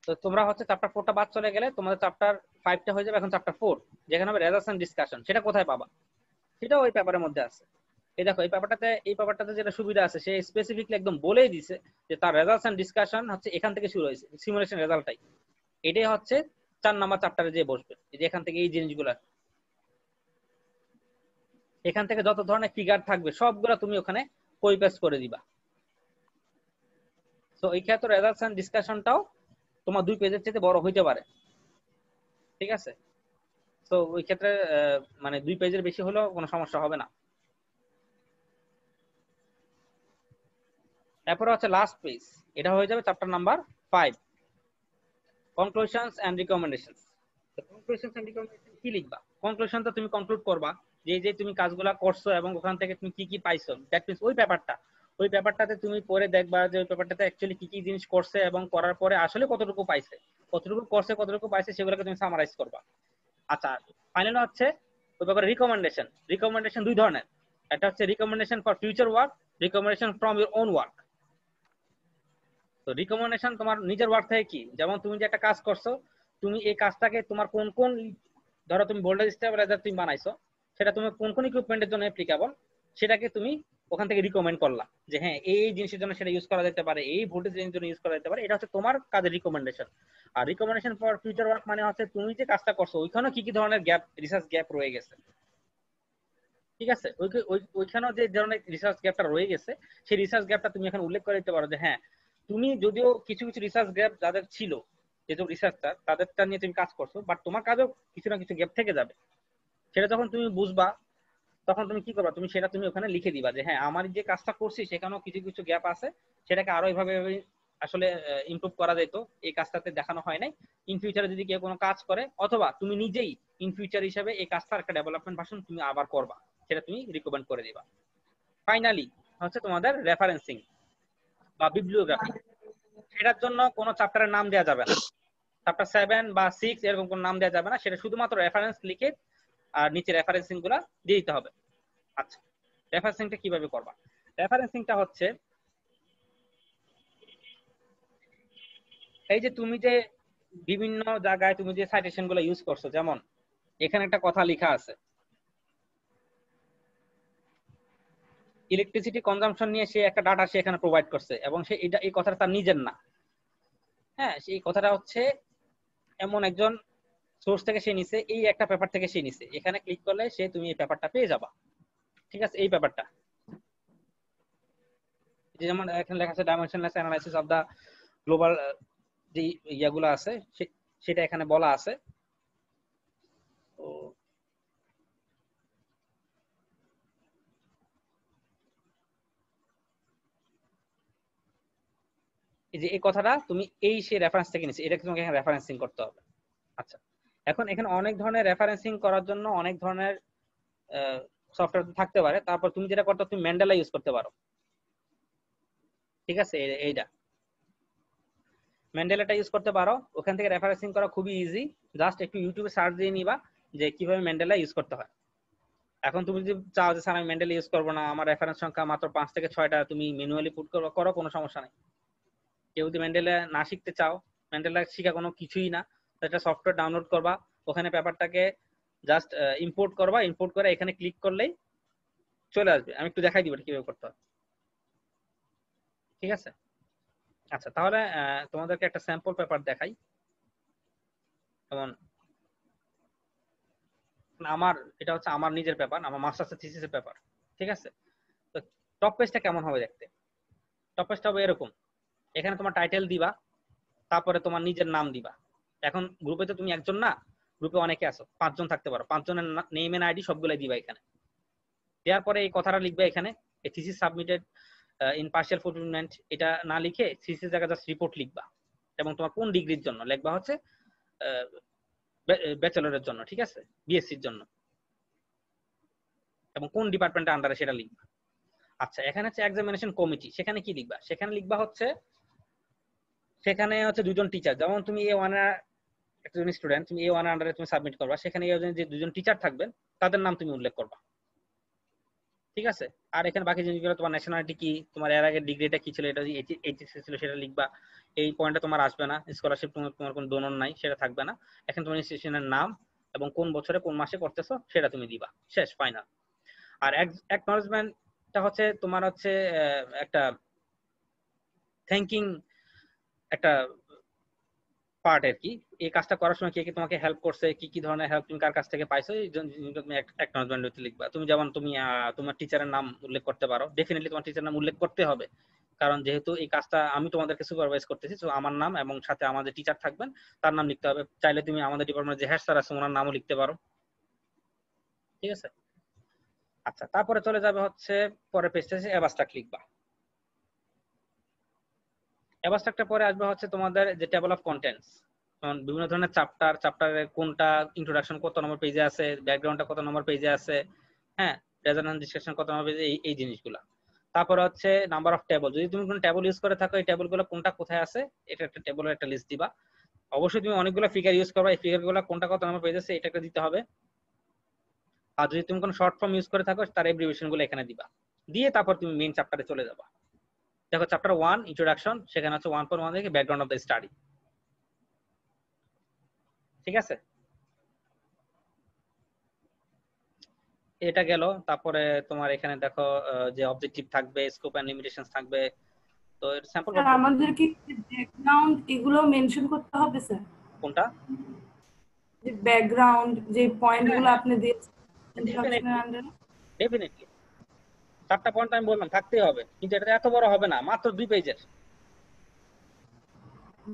তো তোমরা হচ্ছে চ্যাপ্টার 4টা বাদ চলে গেলে তোমাদের চ্যাপ্টার 5টা হয়ে যাবে এখন চ্যাপ্টার 4, যেখানে হবে রেজাল্টস এন্ড ডিসকাশন। সেটা কোথায় পাবা? সেটাও ওই পেপারের মধ্যে আছে। এই দেখো, এই পেপারটাতে যেটা সুবিধা আছে, সে স্পেসিফিকলি একদম বলেই দিছে যে তার রেজাল্টস এন্ড ডিসকাশন হচ্ছে এখান থেকে শুরু হয়েছে, সিমুলেশন রেজাল্টটাই। এটাই হচ্ছে 4 নাম্বার চ্যাপ্টারে যে বসবে, এই যে এখান থেকে এই জিনিসগুলো, এখান থেকে যত ধরনের ফিগার থাকবে সবগুলো তুমি ওখানে কপি পেস্ট করে দিবা। সো এই ক্ষেত্রে রেজাল্টস এন্ড ডিসকাশনটাও তোমার 2 পেজের চেয়ে বড় হইতে পারে। ঠিক আছে, তো ওই ক্ষেত্রে মানে 2 পেজের বেশি হলেও কোনো সমস্যা হবে না। এরপর হচ্ছে লাস্ট পেজ, এটা হয়ে যাবে chapter number 5, conclusions and recommendations. Conclusions and recommendation কি লিখবা? কনক্লুশন তো তুমি কনক্লুড করবা যে তুমি কাজগুলা করছো এবং ওখান থেকে তুমি কি কি পাইছো। দ্যাট মিন্স ওই পেপারটাতে তুমি পরে দেখবা যে ওই পেপারটাতে অ্যাকচুয়ালি কি কি জিনিস করছে এবং করার পরে আসলে কতটুকু পাইছে, কতটুকু করছে, কতটুকু পাইছে, সেগুলোকে তুমি সামারাইজ করবা। আচ্ছা, ফাইনালি হচ্ছে ওই ব্যাপারে রিকমেন্ডেশন 2 ধরনের। একটা হচ্ছে recommendation for future work, recommendation from your own work. তো রিকমেন্ডেশন তোমার নিজের ওয়ার্ক থেকে কি, যেমন তুমি যে একটা কাজ করছো, তুমি এই কাজটাকে তোমার কোন কোন, ধরো তুমি ভোল্টেজ স্টেবিলাইজার তুমি বানাইছো, সেটা তুমি কোন কোন ইকুইপমেন্টের জন্য অ্যাপ্লিকেবল, সেটাকে তুমি ওখান থেকে রিকমেন্ড করলা যে হ্যাঁ এই জিনিসের জন্য সেটা ইউজ করা যেতে পারে, এই ভোল্টেজ রেঞ্জের জন্য ইউজ করা যেতে পারে। এটা হচ্ছে তোমার কাজের রিকমেন্ডেশন। আর রিকমেন্ডেশন ফর ফিউচার ওয়ার্ক মানে হচ্ছে তুমি যে কাজটা করছো ওইখানে কি কি ধরনের গ্যাপ, রিসার্চ গ্যাপ রয়ে গেছে। ঠিক আছে, ওইখানেও যে ধরনের রিসার্চ গ্যাপটা রয়ে গেছে সেই রিসার্চ গ্যাপটা তুমি এখানে উল্লেখ করে দিতে পারো যে হ্যাঁ তুমি যদিও কিছু কিছু রিসার্চ গ্যাপ যাদের ছিল, যেসব রিসার্চার তাদেরটা নিয়ে তুমি কাজ করছো, বাট তোমার কাজেও কিছু না কিছু গ্যাপ থেকে যাবে। সেটা যখন তুমি বুঝবা তখন তুমি কি করবা, সেটা তুমি ওখানে লিখে দিবা যে হ্যাঁ আমার যে কাজটা করছি সেখানেও কিছু কিছু গ্যাপ আছে, সেটাকে আরো এইভাবে আসলে ইমপ্রুভ করা যেত, এই কাজটাতে দেখানো হয় নাই। ইন ফিউচারে যদি কেউ কোনো কাজ করে, অথবা তুমি নিজেই ইন ফিউচার হিসেবে এই কাজটার একটা ডেভেলপমেন্ট ভার্সন তুমি আবার করবা, সেটা তুমি রিকমেন্ড করে দিবা। ফাইনালি হচ্ছে তোমাদের রেফারেন্সিং বা বিবলিওগ্রাফি। সেটার জন্য কোনো চ্যাপ্টারের নাম দেওয়া যাবে না, চ্যাপ্টার 7 বা 6 এরকম কোনো নাম দেওয়া যাবে না, সেটা শুধুমাত্র রেফারেন্স লিখে আর নিচে রেফারেন্সিং গুলা দিয়ে দিতে হবে। আচ্ছা, রেফারেন্সিংটা কিভাবে করবা? রেফারেন্সিংটা হচ্ছে এই যে তুমি যে বিভিন্ন জায়গায় তুমি যে সাইটেশন গুলো ইউজ করছো, যেমন এখানে একটা কথা লেখা আছে ইলেকট্রিসিটি কনজাম্পশন নিয়ে সে একটা ডাটা সে এখানে প্রোভাইড করছে এবং সে এটা এই কথাটা তার নিজের না। হ্যাঁ, সেই কথাটা হচ্ছে এমন একজন সোর্স থেকে সে নিছে, এই একটা পেপার থেকে সে নিছে, এখানে ক্লিক করলে সে তুমি এই পেপারটা পেয়ে যাবা। ঠিক আছে, এই পেপারটা যেমন এখানে লেখা আছে dimensionless analysis of the global, যে ইয়াগুলো আছে সেটা এখানে বলা আছে। তো এই যে এই কথাটা তুমি এই সেই রেফারেন্স থেকে নিছে, এটাকে তোমাকে এখানে রেফারেন্সিং করতে হবে। আচ্ছা, এখন এখানে অনেক ধরনের রেফারেন্সিং করার জন্য অনেক ধরনের সফটওয়্যার থাকতে পারে। তারপর তুমি যেটা করতে, তুমি ম্যান্ডেলা ইউজ করতে পারো, ঠিক আছে? এইটা ম্যান্ডেলাটা ইউজ করতে পারো। ওখান থেকে রেফারেন্সিং করা খুবই ইজি, জাস্ট একটু ইউটিউবে সার্চ দিয়ে নিবা যে কিভাবে ম্যান্ডেলা ইউজ করতে হয়। এখন তুমি যদি চাও যে স্যার আমি ম্যান্ডেলা ইউজ করবো না, আমার রেফারেন্স সংখ্যা মাত্র 5 থেকে 6টা, তুমি ম্যানুয়ালি পুট করো, কোনো সমস্যা নেই। কেউ যদি ম্যান্ডেলা না শিখতে চাও, ম্যান্ডেলা শিখা কোনো কিছুই না, একটা সফটওয়্যার ডাউনলোড করবা, ওখানে পেপারটাকে জাস্ট ইম্পোর্ট করবা, ইম্পোর্ট করে এখানে ক্লিক করলেই চলে আসবে। আমি একটু দেখাই দিব কিভাবে করতে হয়, ঠিক আছে? আচ্ছা, তাহলে তোমাদেরকে একটা স্যাম্পল পেপার দেখাই। যেমন আমার এটা হচ্ছে আমার নিজের পেপার, আমার মাস্টার্স থিসিসের পেপার, ঠিক আছে? তো টপ পেজটা কেমন হবে দেখতে? টপ পেজটা হবে এরকম। এখানে তোমার টাইটেল দিবা, তারপরে তোমার নিজের নাম দিবা। এখন গ্রুপে তো তুমি একজন না, গ্রুপে অনেকে আছো, 5 জন থাকতে পারো, 5 জনের নেম এন্ড আইডি সবগুলাই দিবা এখানে। দেওয়ার পরে এই কথাটা লিখবে এখানে, এই thesis submitted in partial fulfilment, এটা না লিখে থিসিস জায়গা জাস্ট রিপোর্ট লিখবা, এবং তোমার কোন ডিগ্রির জন্য লিখবা হচ্ছে ব্যাচেলরের জন্য, ঠিক আছে? বিএসসির জন্য, এবং কোন ডিপার্টমেন্টের আন্ডারে সেটা লিখবা। আচ্ছা, এখানে হচ্ছে এক্সামিনেশন কমিটি, সেখানে কি লিখবা? সেখানে লিখবা হচ্ছে, সেখানে হচ্ছে 2 জন টিচার, যেমন তুমি A1 এর একজন স্টুডেন্ট, তুমি A1 এর আন্ডারে তুমি সাবমিট করবা, সেখানে যে 2 জন টিচার থাকবেন তাদের নাম তুমি উল্লেখ করবা, ঠিক আছে? আর এখানে বাকি জিনিসগুলো, তোমার ন্যাশনালিটি কি, তোমার এর আগের ডিগ্রিটা কি ছিল, এটা এইচএসসি ছিল সেটা লিখবা। এই পয়েন্টটা তোমার আসবে না, স্কলারশিপ তোমার কোনো ডোনর নাই সেটা থাকবে না। এখন তোমার ইনস্টিটিউশনের নাম এবং কোন বছরে কোন মাসে করতেছো সেটা তুমি দিবা, শেষ, ফাইনাল। আর অ্যাকনলেজমেন্টটা হচ্ছে তোমার হচ্ছে একটা থ্যাঙ্কিং একটা পার্ট আর কি। এই কাজটা করার সময় কে কে তোমাকে হেল্প করছে, কি কি ধরনের হেল্প তুমি কার কাছ থেকে পাইছো, এই জিনিসটা তুমি অ্যাকনলেজমেন্টে লিখবা। তুমি যেমন তুমি তোমার টিচারের নাম উল্লেখ করতে পারো, ডেফিনেটলি তোমার টিচারের নাম উল্লেখ করতে হবে, কারণ যেহেতু এই কাজটা আমি তোমাদেরকে সুপারভাইজ করতেছি, তো আমার নাম এবং সাথে আমাদের টিচার থাকবেন তার নাম লিখতে হবে। চাইলে তুমি আমাদের ডিপার্টমেন্টে যে হেড স্যার আছে ওনার নামও লিখতে পারো, ঠিক আছে? আচ্ছা, তারপরে চলে যাবে হচ্ছে পরের পেজটা, অ্যাবস্ট্রাক্ট লিখবা। অ্যাবস্ট্রাক্টের পরে আসবে হচ্ছে তোমাদের যে টেবল অফ কন্টেন্টস, কারণ বিভিন্ন ধরনের চ্যাপ্টারের কোনটা ইন্ট্রোডাকশন কত নম্বর পেজে আছে, ব্যাকগ্রাউন্ডটা কত নম্বর পেজে আছে, হ্যাঁ, রেজাল্ট ডিসকাশন কত নম্বর পেজে, এই জিনিসগুলো। তারপরে হচ্ছে নাম্বার অফ টেবল, যদি তুমি কোনো টেবল ইউজ করে থাকো, এই টেবলগুলো কোনটা কোথায় আছে, এটা একটা টেবলের একটা লিস্ট দিবা। অবশ্যই তুমি অনেকগুলো ফিগার ইউজ করবা, এই ফিগারগুলো কোনটা কত নম্বর পেজে আছে এটা একটা দিতে হবে। আর যদি তুমি কোনো শর্ট ফর্ম ইউজ করে থাকো তার এব্রিভিয়েশন গুলো এখানে দিবা, দিয়ে তারপর তুমি মেইন চ্যাপ্টারে চলে যাবা। দেখো চ্যাপ্টার 1 ইন্ট্রোডাকশন, সেখানে হচ্ছে 1.1 থেকে ব্যাকগ্রাউন্ড অফ দ্য স্টাডি, ঠিক আছে? এটা গেল। তারপরে তোমার এখানে দেখো যে অবজেক্টিভ থাকবে, স্কোপ এন্ড লিমিটেশনস থাকবে। তো এর স্যাম্পল স্যার আমাদের কি ব্যাকগ্রাউন্ড এগুলো মেনশন করতে হবে স্যার? কোনটা? যে ব্যাকগ্রাউন্ড যে পয়েন্টগুলো আপনি দিয়েছেন ইন্ট্রোডাকশনের আন্ডারে, ডেফিনেটলি 4টা পয়েন্ট আমি বললাম থাকতেই হবে, কিন্তু এটা এত বড় হবে না, মাত্র 2 পেজের।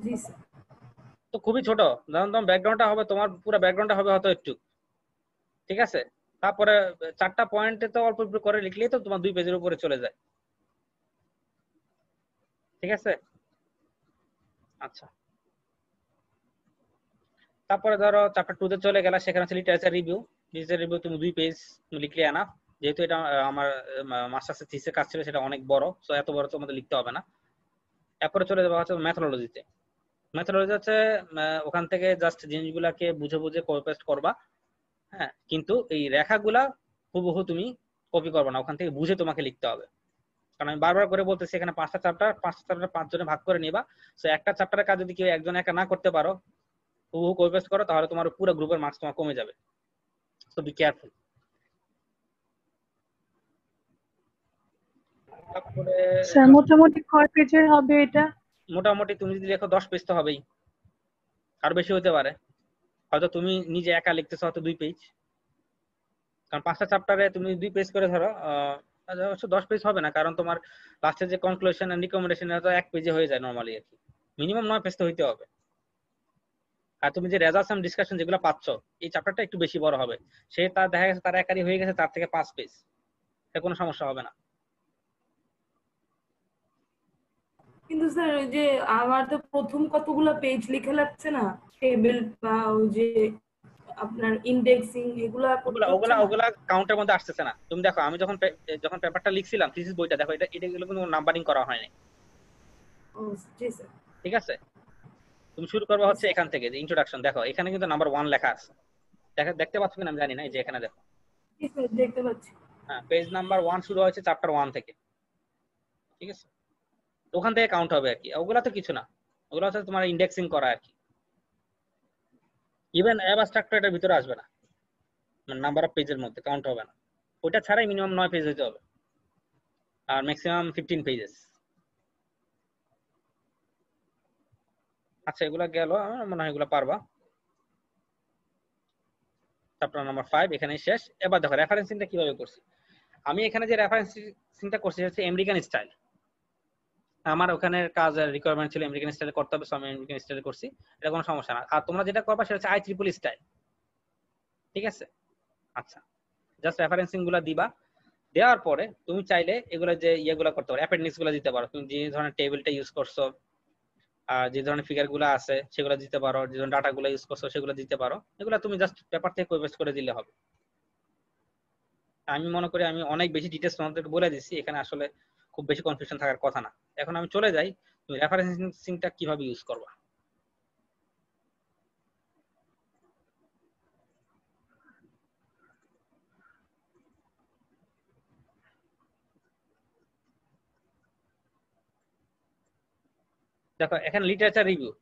জি স্যার। তো খুবই ছোট, যেমন তোমার ব্যাকগ্রাউন্ডটা হবে, তোমার পুরো ব্যাকগ্রাউন্ডটা হবে হয়তো একটু, ঠিক আছে? তারপরে 4টা পয়েন্টে তো অল্প অল্প করে লিখলেই তো তোমার 2 পেজের উপরে চলে যায়, ঠিক আছে? আচ্ছা, তারপরে ধরো চ্যাপ্টার 2 তে চলে গেলা, সেখানে আছে লিটারেচার রিভিউ। লিটারেচার রিভিউ তুমি 2 পেজ লিখলে এনাফ, যেহেতু এটা আমার মাস্টার্সের থিসিসের কাজ ছিল, সেটা অনেক বড়, সো এত বড় তো আমাদের লিখতে হবে না। এরপরে চলে যাওয়া হচ্ছে মেথোডোলজিতে। মেথোডোলজি হচ্ছে ওখান থেকে জাস্ট জিনিসগুলাকে বুঝে বুঝে কপি পেস্ট করবা, হ্যাঁ, কিন্তু এই রেখাগুলা হুবহু তুমি কপি করবে না, ওখান থেকে বুঝে তোমাকে লিখতে হবে। কারণ আমি বারবার করে বলতেছি, এখানে 5টা চ্যাপ্টার 5 জনে ভাগ করে নিবা। সো একটা চ্যাপ্টারের কাজ যদি কেউ একজন একা না করতে পারো, হুবহু কপি পেস্ট করো, তাহলে তোমার পুরো গ্রুপের মার্কস তোমার কমে যাবে। So be careful. তারপরে স্যার মোটামুটি কয় পেজের হবে এটা? মোটামুটি তুমি যদি লেখো 10 পেজ তো হবেই, আর বেশি হতে পারে, হয়তো তুমি নিজে একা লিখতেছো হয়তো 2 পেজ, কারণ 5টা চ্যাপ্টারে তুমি 2 পেজ করে ধরো, 10 পেজ হবে না, কারণ তোমার লাস্টে যে কনক্লুশন এন্ড রিকমেন্ডেশন এটা 1 পেজে হয়ে যায় নরমালি আর কি, মিনিমাম 9 পেজ তো হইতে হবে। আর তুমি যে রেজাল্টস এন্ড ডিসকাশন যেগুলো পাচ্ছ, এই চ্যাপ্টারটা একটু বেশি বড় হবে, সে তার দেখা গেছে তার একারই হয়ে গেছে 4 থেকে 5 পেজ, এটা কোনো সমস্যা হবে না। কিন্তু স্যার ওই যে আমার তো প্রথম কতগুলো পেজ লিখে লাগছে না, টেবিল বা ওই যে আপনার ইন্ডেক্সিং এগুলা করতে হচ্ছে না? ওগুলা কাউন্টের মধ্যে আসতেছে না। তুমি দেখো আমি যখন পেপারটা লিখছিলাম থিসিস বইটা, দেখো এটা এগুলো কিন্তু নাম্বারিং করা হয়নি। জি স্যার। ঠিক আছে, তুমি শুরু করবে হচ্ছে এখান থেকে, যে ইন্ট্রোডাকশন। দেখো এখানে কিন্তু নাম্বার 1 লেখা আছে, দেখতে পাচ্ছ কিনা আমি জানি না, এই যে এখানে দেখো। জি স্যার, দেখতে পাচ্ছি। হ্যাঁ, পেজ নাম্বার 1 শুরু হয়েছে চ্যাপ্টার 1 থেকে। ঠিক আছে, ওখান থেকে কাউন্ট হবে আর কি। ওগুলা তো কিছু না, ওগুলো হচ্ছে তোমার ইন্ডেক্সিং করা আর কি। ইভেন অ্যাবস্ট্রাক্ট এটার ভিতরে আসবে না, মানে নাম্বার অফ পেজের মধ্যে কাউন্ট হবে না। ওইটা ছাড়াই মিনিমাম 9 পেজ হতে হবে, আর ম্যাক্সিমাম 15 পেজেস। আচ্ছা, এগুলা গেল, আমার মনে হয় এগুলা পারবা। চ্যাপ্টার নাম্বার 5 এখানে শেষ। এবার দেখো রেফারেন্সিংটা কিভাবে করছি। আমি এখানে যে রেফারেন্সিংটা করছি হচ্ছে আমেরিকান স্টাইল। আমার ওখানে কাজের রিকোয়ারমেন্ট ছিল আমেরিকান স্টাইলে করতে হবে, সো আমি আমেরিকান স্টাইলে করছি, এটা কোনো সমস্যা না। আর তোমরা যেটা করবা সেটা হচ্ছে IEEE স্টাইল। ঠিক আছে, আচ্ছা, জাস্ট রেফারেন্সিং গুলা দিবা। দেওয়ার পরে তুমি চাইলে এগুলো যে ইয়েগুলো করতে পারো, অ্যাপেন্ডিক্স গুলো দিতে পারো। তুমি যে ধরনের টেবিলটা ইউজ করছো আর যে ধরনের ফিগার গুলো আছে সেগুলো দিতে পারো, যে ধরনের ডাটা গুলো ইউজ করছো সেগুলো দিতে পারো। এগুলো তুমি জাস্ট পেপার থেকে কপি পেস্ট করে দিলে হবে। আমি মনে করি আমি অনেক বেশি ডিটেইলস তোমাদেরকে বলে দিচ্ছি, এখানে আসলে খুব বেশি কনফিউশন থাকার কথা না। এখন আমি চলে যাই, তুমি রেফারেন্সিংটা কিভাবে ইউজ করবা। দেখো এখানে লিটারেচার রিভিউ,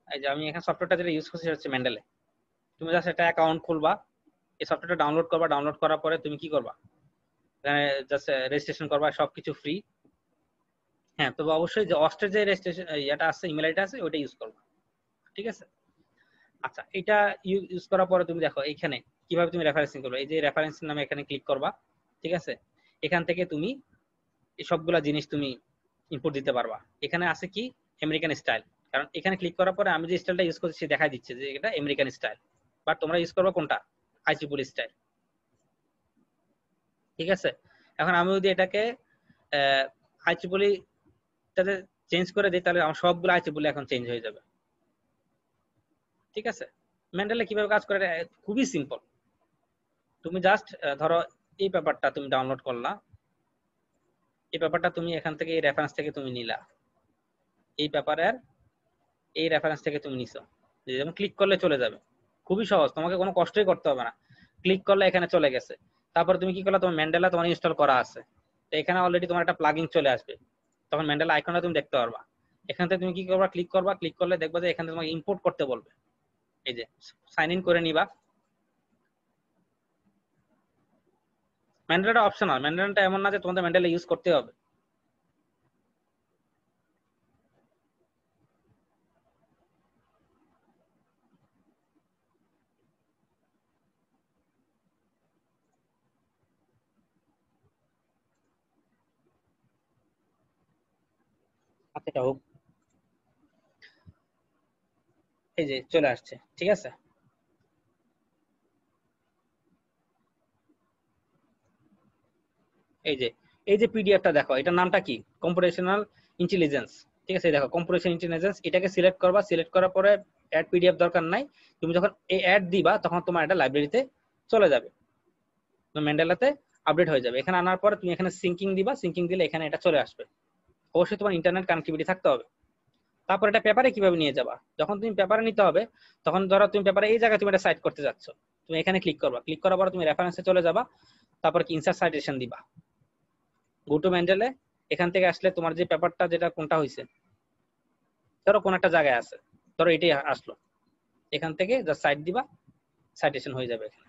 এই যে আমি এখানে সফটওয়্যারটা যেটা ইউজ করছি সেটা হচ্ছে মেন্ডেলে। তুমি জাস্ট একটা অ্যাকাউন্ট খুলবা, এই সফটওয়্যারটা ডাউনলোড করবা। ডাউনলোড করার পরে তুমি কি করবা, এখানে জাস্ট রেজিস্ট্রেশন করবা, সবকিছু ফ্রি। হ্যাঁ, তবে অবশ্যই যে অস্টের যে রেজিস্ট্রেশন এটা আছে, ইমেল আইডি আছে, ওইটা ইউজ করবা। ঠিক আছে, আচ্ছা, এটা ইউজ করার পরে তুমি দেখো এখানে কিভাবে তুমি রেফারেন্সিং করবে। এই যে রেফারেন্সিং নামে এখানে ক্লিক করবা। ঠিক আছে, এখান থেকে তুমি এই সবগুলা জিনিস তুমি ইনপুট দিতে পারবা। এখানে আছে কি আমেরিকান স্টাইল, কারণ এখানে ক্লিক করার পরে আমি যে স্টাইলটা ইউজ করছি দেখা দিচ্ছে যে এটা আমেরিকান স্টাইল, বাট তোমরা ইউজ করবে কোনটা, IEEE স্টাইল। ঠিক আছে, এখন আমি যদি এটাকে IEEE টাতে চেঞ্জ করে দিই তাহলে আমার সবগুলো IEEE এখন চেঞ্জ হয়ে যাবে। ঠিক আছে, মেন্ডেলে কিভাবে কাজ করে খুবই সিম্পল। তুমি জাস্ট ধরো এই পেপারটা তুমি ডাউনলোড করলা, এই পেপারটা তুমি এখান থেকে এই রেফারেন্স থেকে তুমি নিলা, এই পেপারের এই রেফারেন্স থেকে তুমি নিছো, যেমন ক্লিক করলে চলে যাবে। খুবই সহজ, তোমাকে কোনো কষ্টই করতে হবে না। ক্লিক করলে এখানে চলে গেছে। তারপর তুমি কি করলা, তোমার মেন্ডেলা তোমার ইনস্টল করা আছে, তো এখানে অলরেডি তোমার একটা প্লাগইন চলে আসবে। তখন মেন্ডেলা আইকনটা তুমি দেখতে পারবা। এখান থেকে তুমি কি করবা, ক্লিক করবা। ক্লিক করলে দেখবা যে এখানে তোমাকে ইম্পোর্ট করতে বলবে। এই যে সাইন ইন করে নিবা। মেন্ডেলাটা অপশনাল, মেন্ডেলাটা এমন না যে তোমাদের মেন্ডেলা ইউজ করতে হবে। আচ্ছা, এটা হোক, এই যে চলে আসছে। ঠিক আছে, এই যে পিডিএফটা দেখো, এটার নামটা কি, কম্পিউটেশনাল ইন্টেলিজেন্স। ঠিক আছে, দেখো কম্পিউটেশনাল ইন্টেলিজেন্স, এটাকে সিলেক্ট করবা। সিলেক্ট করার পরে অ্যাড পিডিএফ দরকার নাই, তুমি যখন এই অ্যাড দিবা তখন তোমার এটা লাইব্রেরিতে চলে যাবে, মেন্ডেলাতে আপডেট হয়ে যাবে। এখানে আনার পরে তুমি এখানে সিঙ্কিং দিবা। সিঙ্কিং দিলে এখানে এটা চলে আসবে। অবশ্যই তোমার ইন্টারনেট কানেক্টিভিটি থাকতে হবে। তারপর এটা পেপারে কিভাবে নিয়ে যাবা, যখন তুমি পেপারে নিতে হবে তখন ধরো তুমি পেপারে এই জায়গায় তুমি এটা সাইট করতে যাচ্ছ, তুমি এখানে ক্লিক করবা। ক্লিক করার পরে তুমি রেফারেন্সে চলে যাবা, তারপর কি ইনসার্ট সাইটেশন দিবা, গো টু মেন্ডেলে। এখান থেকে আসলে তোমার যে পেপারটা যেটা কোনটা হয়েছে, ধরো কোন একটা জায়গায় আছে, ধরো এটাই আসলো, এখান থেকে জাস্ট সাইট দিবা, সাইটেশন হয়ে যাবে এখানে।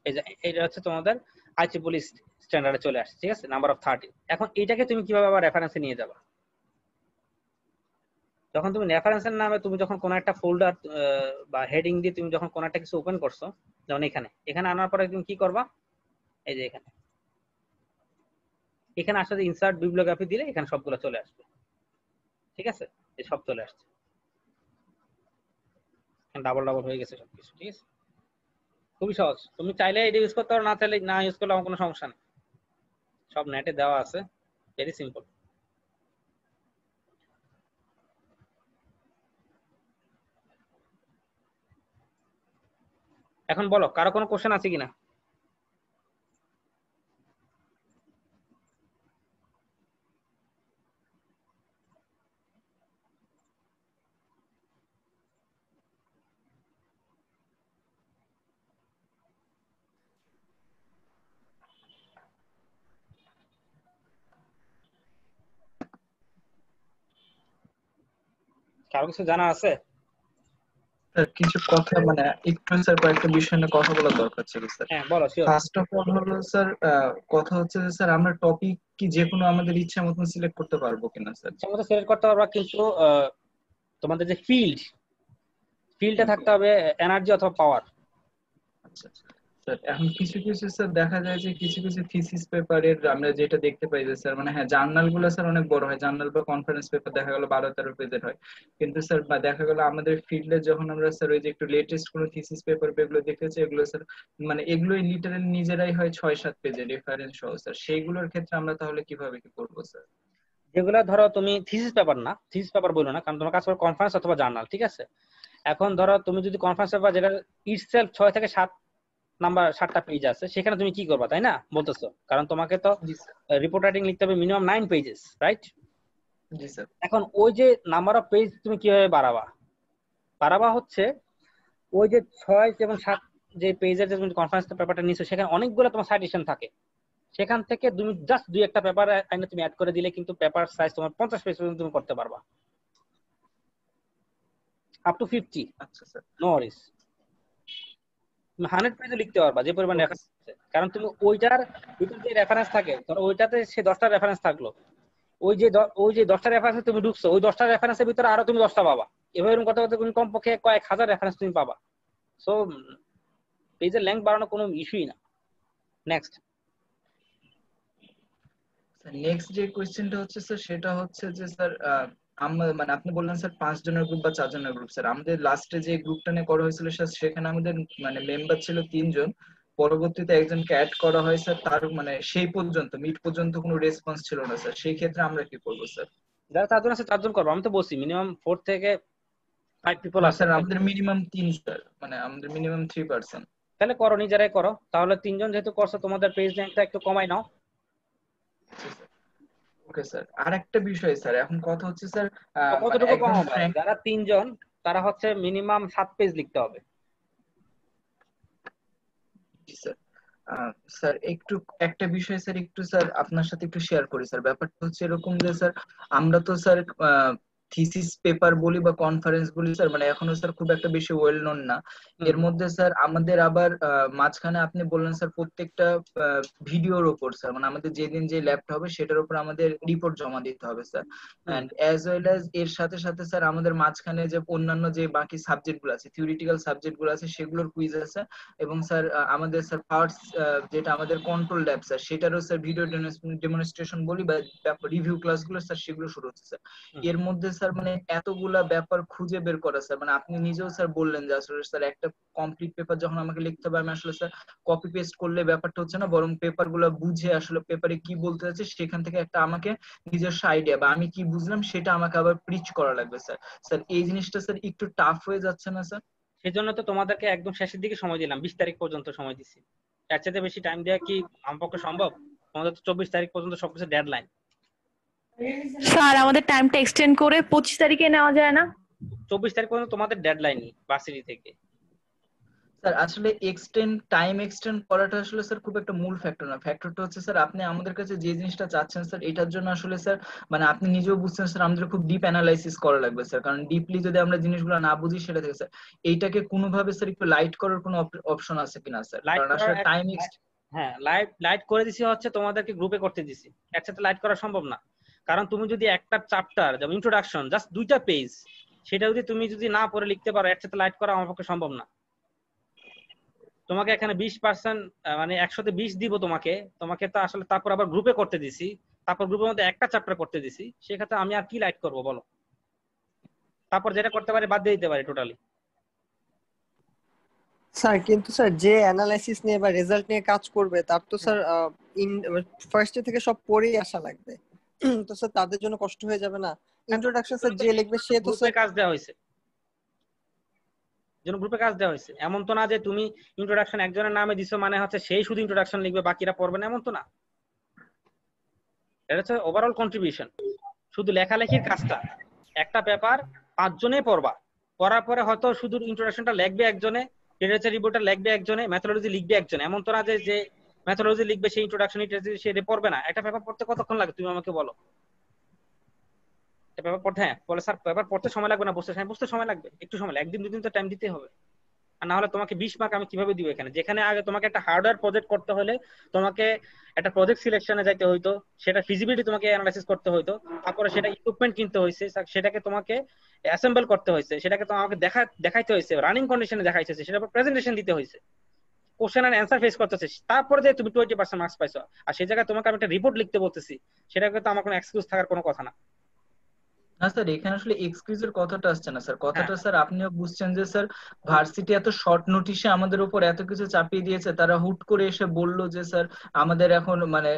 এই যে এটা হচ্ছে তোমাদের IEEE স্ট্যান্ডার্ডে চলে আসছে। ঠিক আছে, নাম্বার অফ 30। এখন এটাকে তুমি কিভাবে আবার রেফারেন্সে নিয়ে যাবা, যখন তুমি রেফারেন্সের নামে তুমি যখন কোন একটা ফোল্ডার বা হেডিং দিয়ে তুমি যখন কোন একটা কিছু ওপেন করছো, যেমন এখানে আনার পরে তুমি কি করবা, এই যে এখানে এখানে আসলে ইনসার্ট বিবলিওগ্রাফি দিলে এখানে সবগুলো চলে আসবে। ঠিক আছে, এই সব চলে আসছে, ডাবল ডাবল হয়ে গেছে সবকিছু। ঠিক আছে, খুবই সহজ। তুমি চাইলে এটা ইউজ করতে পারো, না চাইলে না ইউজ করলে আমার কোনো সমস্যা নেই, সব নেটে দেওয়া আছে, ভেরি সিম্পল। এখন বলো কারো কোনো কোশ্চেন আছে কিনা? কারো কিছু জানা আছে? স্যার কিছু কথা মানে একটু স্যার কয়েকটা বিষয় নিয়ে কথা বলা দরকার ছিল স্যার। হ্যাঁ বলো। শিওর। ফার্স্ট অফ অল হলো স্যার কথা হচ্ছে যে স্যার আমরা টপিক কি যে কোনো আমাদের ইচ্ছা মতন সিলেক্ট করতে পারবো কিনা স্যার? তোমরা সিলেক্ট করতে পারবা, কিন্তু তোমাদের যে ফিল্ডটা থাকতে হবে এনার্জি অথবা পাওয়ার। আচ্ছা স্যার, এখন কিছু কিছু স্যার দেখা যায় যে কিছু কিছু থিসিস পেপারের আমরা যেটা দেখতে পাই যে স্যার মানে হ্যাঁ জার্নাল গুলো স্যার অনেক বড় হয়, জার্নাল বা কনফারেন্স পেপার দেখা গেল 12-13 পেজের হয়, কিন্তু স্যার দেখা গেল আমাদের ফিল্ডে যখন আমরা স্যার ওই যে একটু লেটেস্ট কোনো থিসিস পেপার এগুলো দেখেছি, এগুলো স্যার মানে এগুলোই লিটারালি নিজেরাই হয় 6-7 পেজের রেফারেন্স সহ স্যার, সেইগুলোর ক্ষেত্রে আমরা তাহলে কিভাবে কি করবো স্যার? যেগুলো ধরো তুমি থিসিস পেপার না, থিসিস পেপার বলো না, কারণ তোমার কাজ করে কনফারেন্স অথবা জার্নাল। ঠিক আছে, এখন ধরো তুমি যদি কনফারেন্স পেপার যেটা ইটসেলফ 6 থেকে 7 নাম্বার 7টা পেজ আছে, সেখানে তুমি কি করবা তাই না বলতেছো, কারণ তোমাকে তো রিপোর্ট রাইটিং লিখতে হবে মিনিমাম 9 পেজেস, রাইট? জি স্যার। এখন ওই যে নাম্বার অফ পেজ তুমি কিভাবে বাড়াবা হচ্ছে ওই যে 6 এবং 7 যে পেজের যে তুমি কনফারেন্স পেপারটা নিছো, সেখানে অনেকগুলো তোমার সাইটেশন থাকে, সেখান থেকে তুমি জাস্ট 2-1টা পেপার আইনে তুমি অ্যাড করে দিলে কিন্তু পেপার সাইজ তোমার 50 পেজ পর্যন্ত তুমি করতে পারবা, আপ টু 50। আচ্ছা স্যার, নো ওয়ারিস, তুমি 100 পেজে লিখতে পারবা যে পরিমাণ রেফারেন্স আছে, কারণ তুমি ওইটার ভিতরে যে রেফারেন্স থাকে, ধরো ওইটাতে সে 10টা রেফারেন্স থাকলো, ওই যে 10টা রেফারেন্সে তুমি ঢুকছো, ওই 10টা রেফারেন্সের ভিতরে আরো তুমি 10টা পাবা, এভাবে কথা বলতে তুমি কমপক্ষে কয়েক হাজার রেফারেন্স তুমি পাবা। সো পেজের লেংথ বাড়ানো কোনো ইস্যুই না। নেক্সট নেক্সট যে কোয়েশ্চেনটা হচ্ছে স্যার সেটা হচ্ছে যে স্যার আমরা মানে আপনি বললেন স্যার 5 জনের গ্রুপ বা 4 জনের গ্রুপ, স্যার আমাদের লাস্টে যে গ্রুপটা নিয়ে করা হয়েছিল স্যার সেখানে আমাদের মানে মেম্বার ছিল 3 জন, পরবর্তীতে একজনকে অ্যাড করা হয় স্যার, তার মানে সেই পর্যন্ত মিড পর্যন্ত কোনো রেসপন্স ছিল না স্যার, সেই ক্ষেত্রে আমরা কি করব স্যার? যারা 4 জন আছে 4 জন করবো, আমি তো বলছি মিনিমাম 4 থেকে 5 পিপল আছে স্যার আমাদের মিনিমাম 3 স্যার, মানে আমাদের মিনিমাম 3%। তাহলে করো, নিজেরাই করো, তাহলে 3 জন যেহেতু করছো তোমাদের পেজ লেংথটা একটু কমাই নাও। ওকে স্যার, আরেকটা বিষয় স্যার এখন কথা হচ্ছে স্যার কতটুকু কম হবে? যারা 3 জন তারা হচ্ছে মিনিমাম 7 পেজ লিখতে হবে। স্যার স্যার একটু একটা বিষয় স্যার একটু স্যার আপনার সাথে একটু শেয়ার করি স্যার, ব্যাপারটা হচ্ছে এরকম যে স্যার আমরা তো স্যার থিসিস পেপার বলি বা কনফারেন্স বলি স্যার মানে এখনো স্যার খুব একটা বেশি ওয়েল নোন না, এর মধ্যে স্যার আমাদের আবার মাঝখানে আপনি বললেন স্যার প্রত্যেকটা ভিডিওর উপর স্যার মানে আমাদের যেদিন যে ল্যাবটা হবে সেটার উপর আমাদের রিপোর্ট জমা দিতে হবে sir, and as well as এর সাথে সাথে স্যার আমাদের মাঝখানে যে অন্যান্য যে বাকি সাবজেক্ট গুলো আছে থিওরিটিক্যাল সাবজেক্ট গুলো আছে সেগুলোর কুইজ আছে, এবং স্যার আমাদের স্যার পার্টস যেটা আমাদের কন্ট্রোল ল্যাব স্যার সেটারও স্যার ভিডিও ডেমনস্ট্রেশন বলি বা রিভিউ ক্লাসগুলো স্যার সেগুলো শুরু হচ্ছে স্যার। এর মধ্যে স্যার মানে এতগুলা ব্যাপার খুঁজে বের করা স্যার মানে আপনি নিজেও স্যার বললেন যে আসলে স্যার একটা কমপ্লিট পেপার যখন আমাকে লিখতে হবে আমি আসলে স্যার কপি পেস্ট করলে ব্যাপারটা হচ্ছে না, বরং পেপার গুলো বুঝে আসলে পেপারে কি বলতে চাচ্ছে সেখান থেকে একটা আমাকে নিজস্ব আইডিয়া বা আমি কি বুঝলাম সেটা আমাকে আবার প্রিচ করা লাগবে স্যার। স্যার এই জিনিসটা স্যার একটু টাফ হয়ে যাচ্ছে না স্যার? সেজন্য তো তোমাদেরকে একদম শেষের দিকে সময় দিলাম, 20 তারিখ পর্যন্ত সময় দিছি। এর চাইতে বেশি টাইম দেওয়া কি আমার পক্ষে সম্ভব? তোমাদের তো 24 তারিখ পর্যন্ত সবকিছু ডেডলাইন। স্যার আমাদের টাইমটা এক্সটেন্ড করে 25 তারিখে নেওয়া যায় না? 24 তারিখ পর্যন্ত তোমাদের ডেডলাইন ভার্সিটি থেকে। স্যার আসলে টাইম এক্সটেন্ড করাটা আসলে স্যার খুব একটা মূল ফ্যাক্টর না, ফ্যাক্টরটা হচ্ছে স্যার আপনি আমাদের কাছে যে জিনিসটা চাচ্ছেন স্যার এটার জন্য আসলে স্যার মানে আপনি নিজেও বুঝছেন স্যার আমাদের খুব ডিপ অ্যানালাইসিস করা লাগবে স্যার, কারণ ডিপলি যদি আমরা জিনিসগুলো না বুঝি সেটা থেকে স্যার এইটাকে কোনোভাবে স্যার একটু লাইট করার কোনো অপশন আছে কিনা স্যার? কারণ আসলে টাইম হ্যাঁ লাইট করে দিছি হচ্ছে তোমাদেরকে গ্রুপে করতে দিছি, একসাথে লাইট করা সম্ভব না, কারণ তুমি যদি একটা চ্যাপ্টার যেমন ইন্ট্রোডাকশন জাস্ট 2টা পেজ সেটা যদি তুমি না পড়ে লিখতে পারো একসাথে লাইট করা আমার পক্ষে সম্ভব না। তোমাকে এখানে 20% মানে 100-তে 20 দিব তোমাকে তো আসলে তারপর আবার গ্রুপে করতে দিছি, তারপর গ্রুপের মধ্যে একটা চ্যাপ্টার করতে দিছি, সেক্ষেত্রে আমি আর কি লাইট করব বলো? তারপর যেটা করতে পারি বাদ দিয়ে দিতে পারি টোটালি। স্যার কিন্তু স্যার যে অ্যানালাইসিস নিয়ে বা রেজাল্ট নিয়ে কাজ করবে তার তো স্যার ফার্স্ট থেকে সব পড়েই আসা লাগবে, তো স্যার তাদের জন্য কষ্ট হয়ে যাবে না? ইন্ট্রোডাকশন স্যার যে লিখবে সে তো গ্রুপে কাজ দেওয়া হয়েছে, যেন গ্রুপে কাজ দেওয়া হয়েছে, এমন তো না যে তুমি ইন্ট্রোডাকশন একজনের নামে দিছো মানে হচ্ছে সেই শুধু ইন্ট্রোডাকশন লিখবে বাকিরা পড়বে না, এমন তো না। এটা হচ্ছে ওভারঅল কন্ট্রিবিউশন। শুধু লেখালেখির কাজটা একটা পেপার 5 জনে পড়বা, পড়ার পরে হয়তো শুধু ইন্ট্রোডাকশনটা লিখবে একজনে, লিটারেচার রিপোর্টটা লিখবে একজনে, মেথোডোলজি লিখবে একজনে, এমন তো না যে মেথোডোলজি লিখবে সেই ইন্ট্রোডাকশন সে পড়বে না। একটা পেপার পড়তে কতক্ষণ লাগে তুমি আমাকে বলো? পেপার পড়তে, হ্যাঁ বলে স্যার পেপার পড়তে সময় লাগবে না, বুঝতে সময় লাগবে, একটু সময় লাগবে, 1 দিন 2 দিন তো টাইম দিতে হবে। আর না হলে তোমাকে 20 মার্ক আমি কিভাবে দিব এখানে? যেখানে আগে তোমাকে একটা হার্ডওয়্যার প্রজেক্ট করতে হলে তোমাকে একটা প্রজেক্ট সিলেকশনে যাইতে হইতো, সেটা ফিজিবিলিটি তোমাকে অ্যানালাইসিস করতে হইতো, তারপরে সেটা ইকুইপমেন্ট কিনতে হয়েছে, সেটাকে তোমাকে অ্যাসেম্বল করতে হয়েছে, সেটাকে তোমাকে দেখাইতে হয়েছে, রানিং কন্ডিশনে দেখাইতে হয়েছে, সেটার উপর প্রেজেন্টেশন দিতে হয়েছে, কোশ্চেন আর অ্যান্সার ফেস করতে হচ্ছে, তারপরে যে তুমি 20% মার্কস পাইছো, আর সেই জায়গায় তোমাকে আমি একটা রিপোর্ট লিখতে বলতেছি, সেটাকে তো আমার কোনো এক্সকিউজ থাকার কোনো কথা না। না স্যার, এখানে আসলে এক্সকিউজের কথাটা আসছে না স্যার, কথাটা স্যার আপনিও বুঝছেন যে স্যার ভার্সিটি এত শর্ট নোটিশে আমাদের উপর এত কিছু চাপিয়ে দিয়েছে, তারা হুট করে এসে বললো যে স্যার আমাদের এখন মানে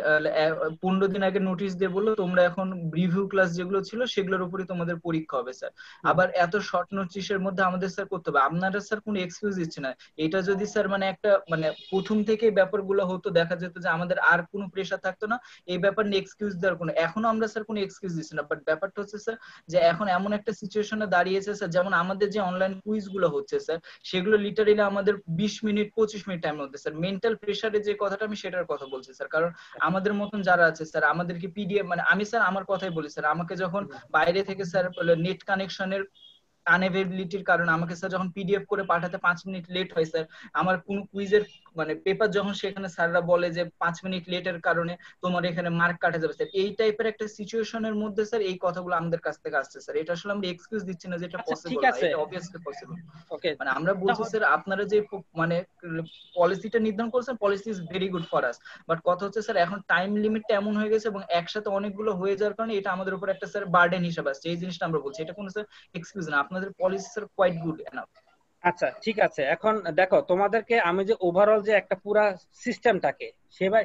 15 দিন আগে নোটিশ দিয়ে বললো তোমরা এখন রিভিউ ক্লাস যেগুলো ছিল সেগুলোর উপরই তোমাদের পরীক্ষা হবে স্যার। আবার এত শর্ট নোটিশের মধ্যে আমাদের স্যার করতে হবে, আপনারা স্যার কোনো এক্সকিউজ দিচ্ছে না। এটা যদি স্যার মানে একটা মানে প্রথম থেকে ব্যাপারগুলো হতো, দেখা যেত যে আমাদের আর কোনো প্রেশার থাকতো না এই ব্যাপার নিয়ে এক্সকিউজ দেওয়ার কোনো, এখনো আমরা স্যার কোনো এক্সকিউজ দিচ্ছি না। বাট ব্যাপারটা হচ্ছে স্যার যে এখন এমন একটা সিচুয়েশনে দাঁড়িয়েছে স্যার, যেমন আমাদের যে অনলাইন কুইজ গুলো হচ্ছে স্যার, সেগুলো লিটারেলি আমাদের 20 মিনিট 25 মিনিট টাইম মধ্যে স্যার। মেন্টাল প্রেসারে যে কথাটা আমি সেটার কথা বলছি স্যার, কারণ আমাদের মতন যারা আছে স্যার আমাদেরকে পিডিএফ মানে আমি স্যার আমার কথাই বলি স্যার, আমাকে যখন বাইরে থেকে স্যার নেট কানেকশনের আনএভেবিলিটির কারণে আমাকে স্যার যখন পিডিএফ করে পাঠাতে 5 মিনিট লেট হয় স্যার, আমার কোন কুইজের মানে পেপার যখন সেখানে স্যাররা বলে যে 5 মিনিট লেটের কারণে তোমার এখানে মার্ক কাটা যাবে স্যার, এই টাইপের একটা সিচুয়েশনের মধ্যে স্যার এই কথাগুলো আমাদের কাছ থেকে আসছে স্যার। এটা আসলে আমরা এক্সকিউজ দিচ্ছি না যে এটা পসিবল না, এটা অবভিয়াসলি পসিবল। ওকে, মানে আমরা বলছি স্যার আপনারা যে মানে পলিসিটা নির্ধারণ করেছেন, policy is very good for us, but কথা হচ্ছে স্যার এখন টাইম লিমিটটা এমন হয়ে গেছে এবং একসাথে অনেকগুলো হয়ে যাওয়ার কারণে এটা আমাদের উপর একটা স্যার বার্ডেন হিসেবে আসছে, এই জিনিসটা আমরা বলছি, এটা কোনো স্যার এক্সকিউজ না, আপনাদের policy sir quite good enough. আচ্ছা ঠিক আছে, এখন দেখো তোমাদেরকে আমি যে ওভারঅল যে একটা পুরা সিস্টেমটাকে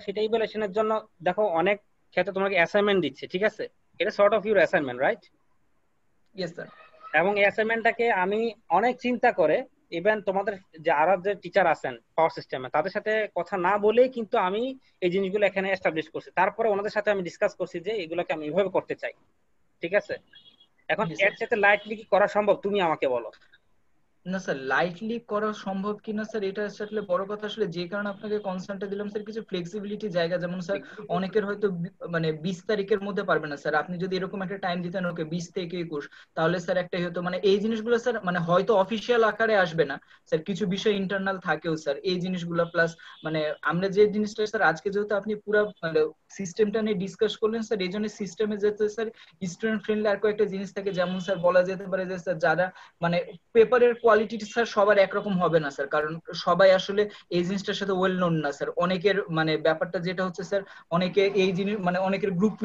সেটা ইভ্যালুয়েশনের জন্য দেখো অনেক ক্ষেত্রে তোমাকে অ্যাসাইনমেন্ট দিচ্ছে, ঠিক আছে? এটা sort of your assignment, right? Yes sir. এবং এই অ্যাসাইনমেন্টটাকে আমি অনেক চিন্তা করে ইভেন তোমাদের যে আরো যে টিচার আছেন পাওয়ার সিস্টেমে তাদের সাথে কথা না বলেই কিন্তু আমি এই জিনিসগুলো এখানে এস্টাবলিশ করছি, তারপরে ওনাদের সাথে আমি ডিসকাস করছি যে এগুলোকে আমি এইভাবে করতে চাই, ঠিক আছে? এখন এর সাথে লাইটলি কি করা সম্ভব তুমি আমাকে বলো? না স্যার, লাইটলি করা সম্ভব কিনা স্যার এটা আসলে বড় কথা, আসলে যে কারণে আপনাকে কনসার্নটা দিলাম স্যার কিছু ফ্লেক্সিবিলিটি জায়গা, যেমন স্যার অনেকের হয়তো মানে 20 তারিখের মধ্যে পারবে না স্যার, আপনি যদি এরকম একটা টাইম দিতেন ওকে 20 থেকে 21, তাহলে স্যার একটাই হতো মানে এই জিনিসগুলো স্যার মানে হয়তো অফিসিয়াল আকারে আসবে না স্যার, কিছু বিষয় ইন্টারনাল থাকেও স্যার এই জিনিসগুলো, প্লাস মানে আমরা যে জিনিসটা স্যার আজকে যেহেতু আপনি পুরো মানে সিস্টেমটা নিয়ে ডিসকাস করলেন স্যার, এই জন্য সিস্টেমে যেতে স্যার স্টুডেন্ট ফ্রেন্ডলি আর কয়েকটা জিনিস থাকে, যেমন স্যার বলা যেতে পারে যে স্যার যারা মানে পেপারের কোয়ালিটি স্যার সবার একরকম হবে না স্যার, কারণ সবাই আসলে এই জিনিসটার সাথে ওয়েল নোন না স্যার। অনেকের মানে ব্যাপারটা যেটা হচ্ছে স্যার অনেকে এই জিনিস মানে অনেকের গ্রুপ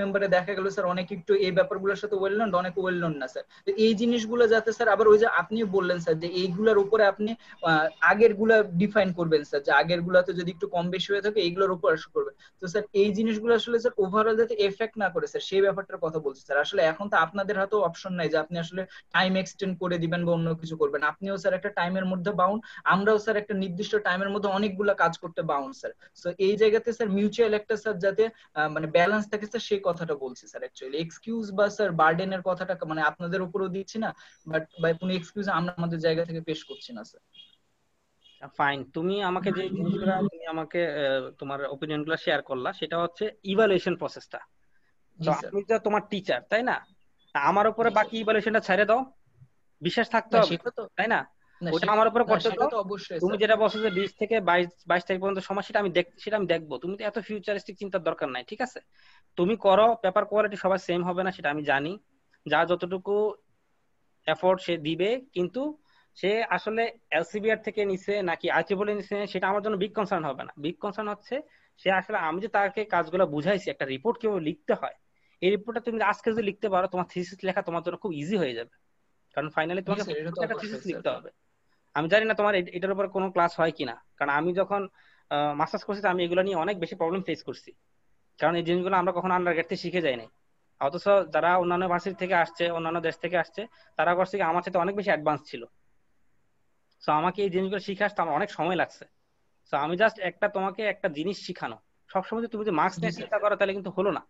মেম্বারে দেখা গেল স্যার অনেকে একটু এই ব্যাপারগুলোর সাথে ওয়েল নোন, অনেকে ওয়েল নোন না স্যার। তো এই জিনিসগুলো যাতে স্যার আবার ওই যে আপনি বললেন স্যার যে এইগুলোর উপরে আপনি আগের গুলা ডিফাইন করবেন স্যার, যে আগের গুলাতে যদি একটু কম বেশি হয়ে থাকে এইগুলোর উপর আসলে করবেন। তো স্যার এই জিনিসগুলো আসলে স্যার ওভারঅল যাতে এফেক্ট না করে স্যার সেই ব্যাপারটার কথা বলছি স্যার। আসলে এখন তো আপনাদের হাতেও অপশন নাই যে আপনি আসলে টাইম এক্সটেন্ড করে দিবেন বা অন্য কিছু করবেন, আপনিও স্যার একটা টাইমের মধ্যে বাউন্ড, আমরাও স্যার একটা নির্দিষ্ট টাইমের মধ্যে অনেকগুলো কাজ করতে বাউন্ড স্যার। সো এই জায়গাতে স্যার মিউচুয়াল একটা স্যার যাতে মানে ব্যালেন্স থাকে স্যার সেই কথাটা বলছি স্যার। অ্যাকচুয়ালি এক্সকিউজ বা স্যার বার্ডেনের কথাটা মানে আপনাদের উপরও দিচ্ছি না, বাট বাই কোনো এক্সকিউজ আমরা আমাদের জায়গা থেকে পেশ করছি না স্যার। ফাইন, তুমি আমাকে যে জিনিসগুলো তুমি আমাকে তোমার অপিনিয়ন গুলো শেয়ার করলা সেটা হচ্ছে ইভালুয়েশন প্রসেসটা। তো আমি তো তোমার টিচার তাই না, আমার উপরে বাকি ইভালুয়েশনটা ছেড়ে দাও, বিশ্বাস থাকতে হবে তাই না, ওটা আমার উপরে করতে দাও। তুমি যেটা বলছো যে 20 থেকে 22 তারিখ পর্যন্ত সময়, সেটা আমি দেখবো। তুমি তো এত ফিউচারিস্টিক চিন্তার দরকার নাই, ঠিক আছে? তুমি করো, পেপার কোয়ালিটি সবার সেম হবে না সেটা আমি জানি, যা যতটুকু এফোর্ট সে দিবে, কিন্তু সে আসলে এলসিবিআর থেকে নিছে নাকি আইটিবলে নিছে সেটা আমার জন্য বিগ কনসার্ন হবে না। বিগ কনসার্ন হচ্ছে সে আসলে আমি যে তাকে কাজগুলো বুঝাইছি, একটা রিপোর্ট কিভাবে লিখতে হয়, এই রিপোর্টটা তুমি আজকে যদি লিখতে পারো তোমার থিসিস লেখা তোমার জন্য খুব ইজি হয়ে যাবে। কারণ ফাইনালি জি তোমাকে স্যার, এটা তো একটা অবশ্যই থিসিস স্যার। লিখতে হবে। আমি জানি না তোমার এটার উপর কোনো ক্লাস হয় কিনা, কারণ আমি যখন মাস্টার্স করছি আমি এগুলো নিয়ে অনেক বেশি প্রবলেম ফেস করছি। কারণ এই জিনিসগুলো আমরা কখনো আন্ডারগ্রেড থেকে শিখে যাই নাই। অথচ যারা অন্যান্য ভার্সিটি থেকে আসছে, অন্যান্য দেশ থেকে আসছে, তারা করছে কি আমার সাথে অনেক বেশি অ্যাডভান্স ছিল। সো আমাকে এই জিনিসগুলো শিখে আসতে আমার অনেক সময় লাগছে। সো আমি জাস্ট তোমাকে একটা জিনিস শিখানো। সবসময় তুমি যদি মার্কস জি নিয়ে স্যার। চিন্তা করো তাহলে কিন্তু হলো না।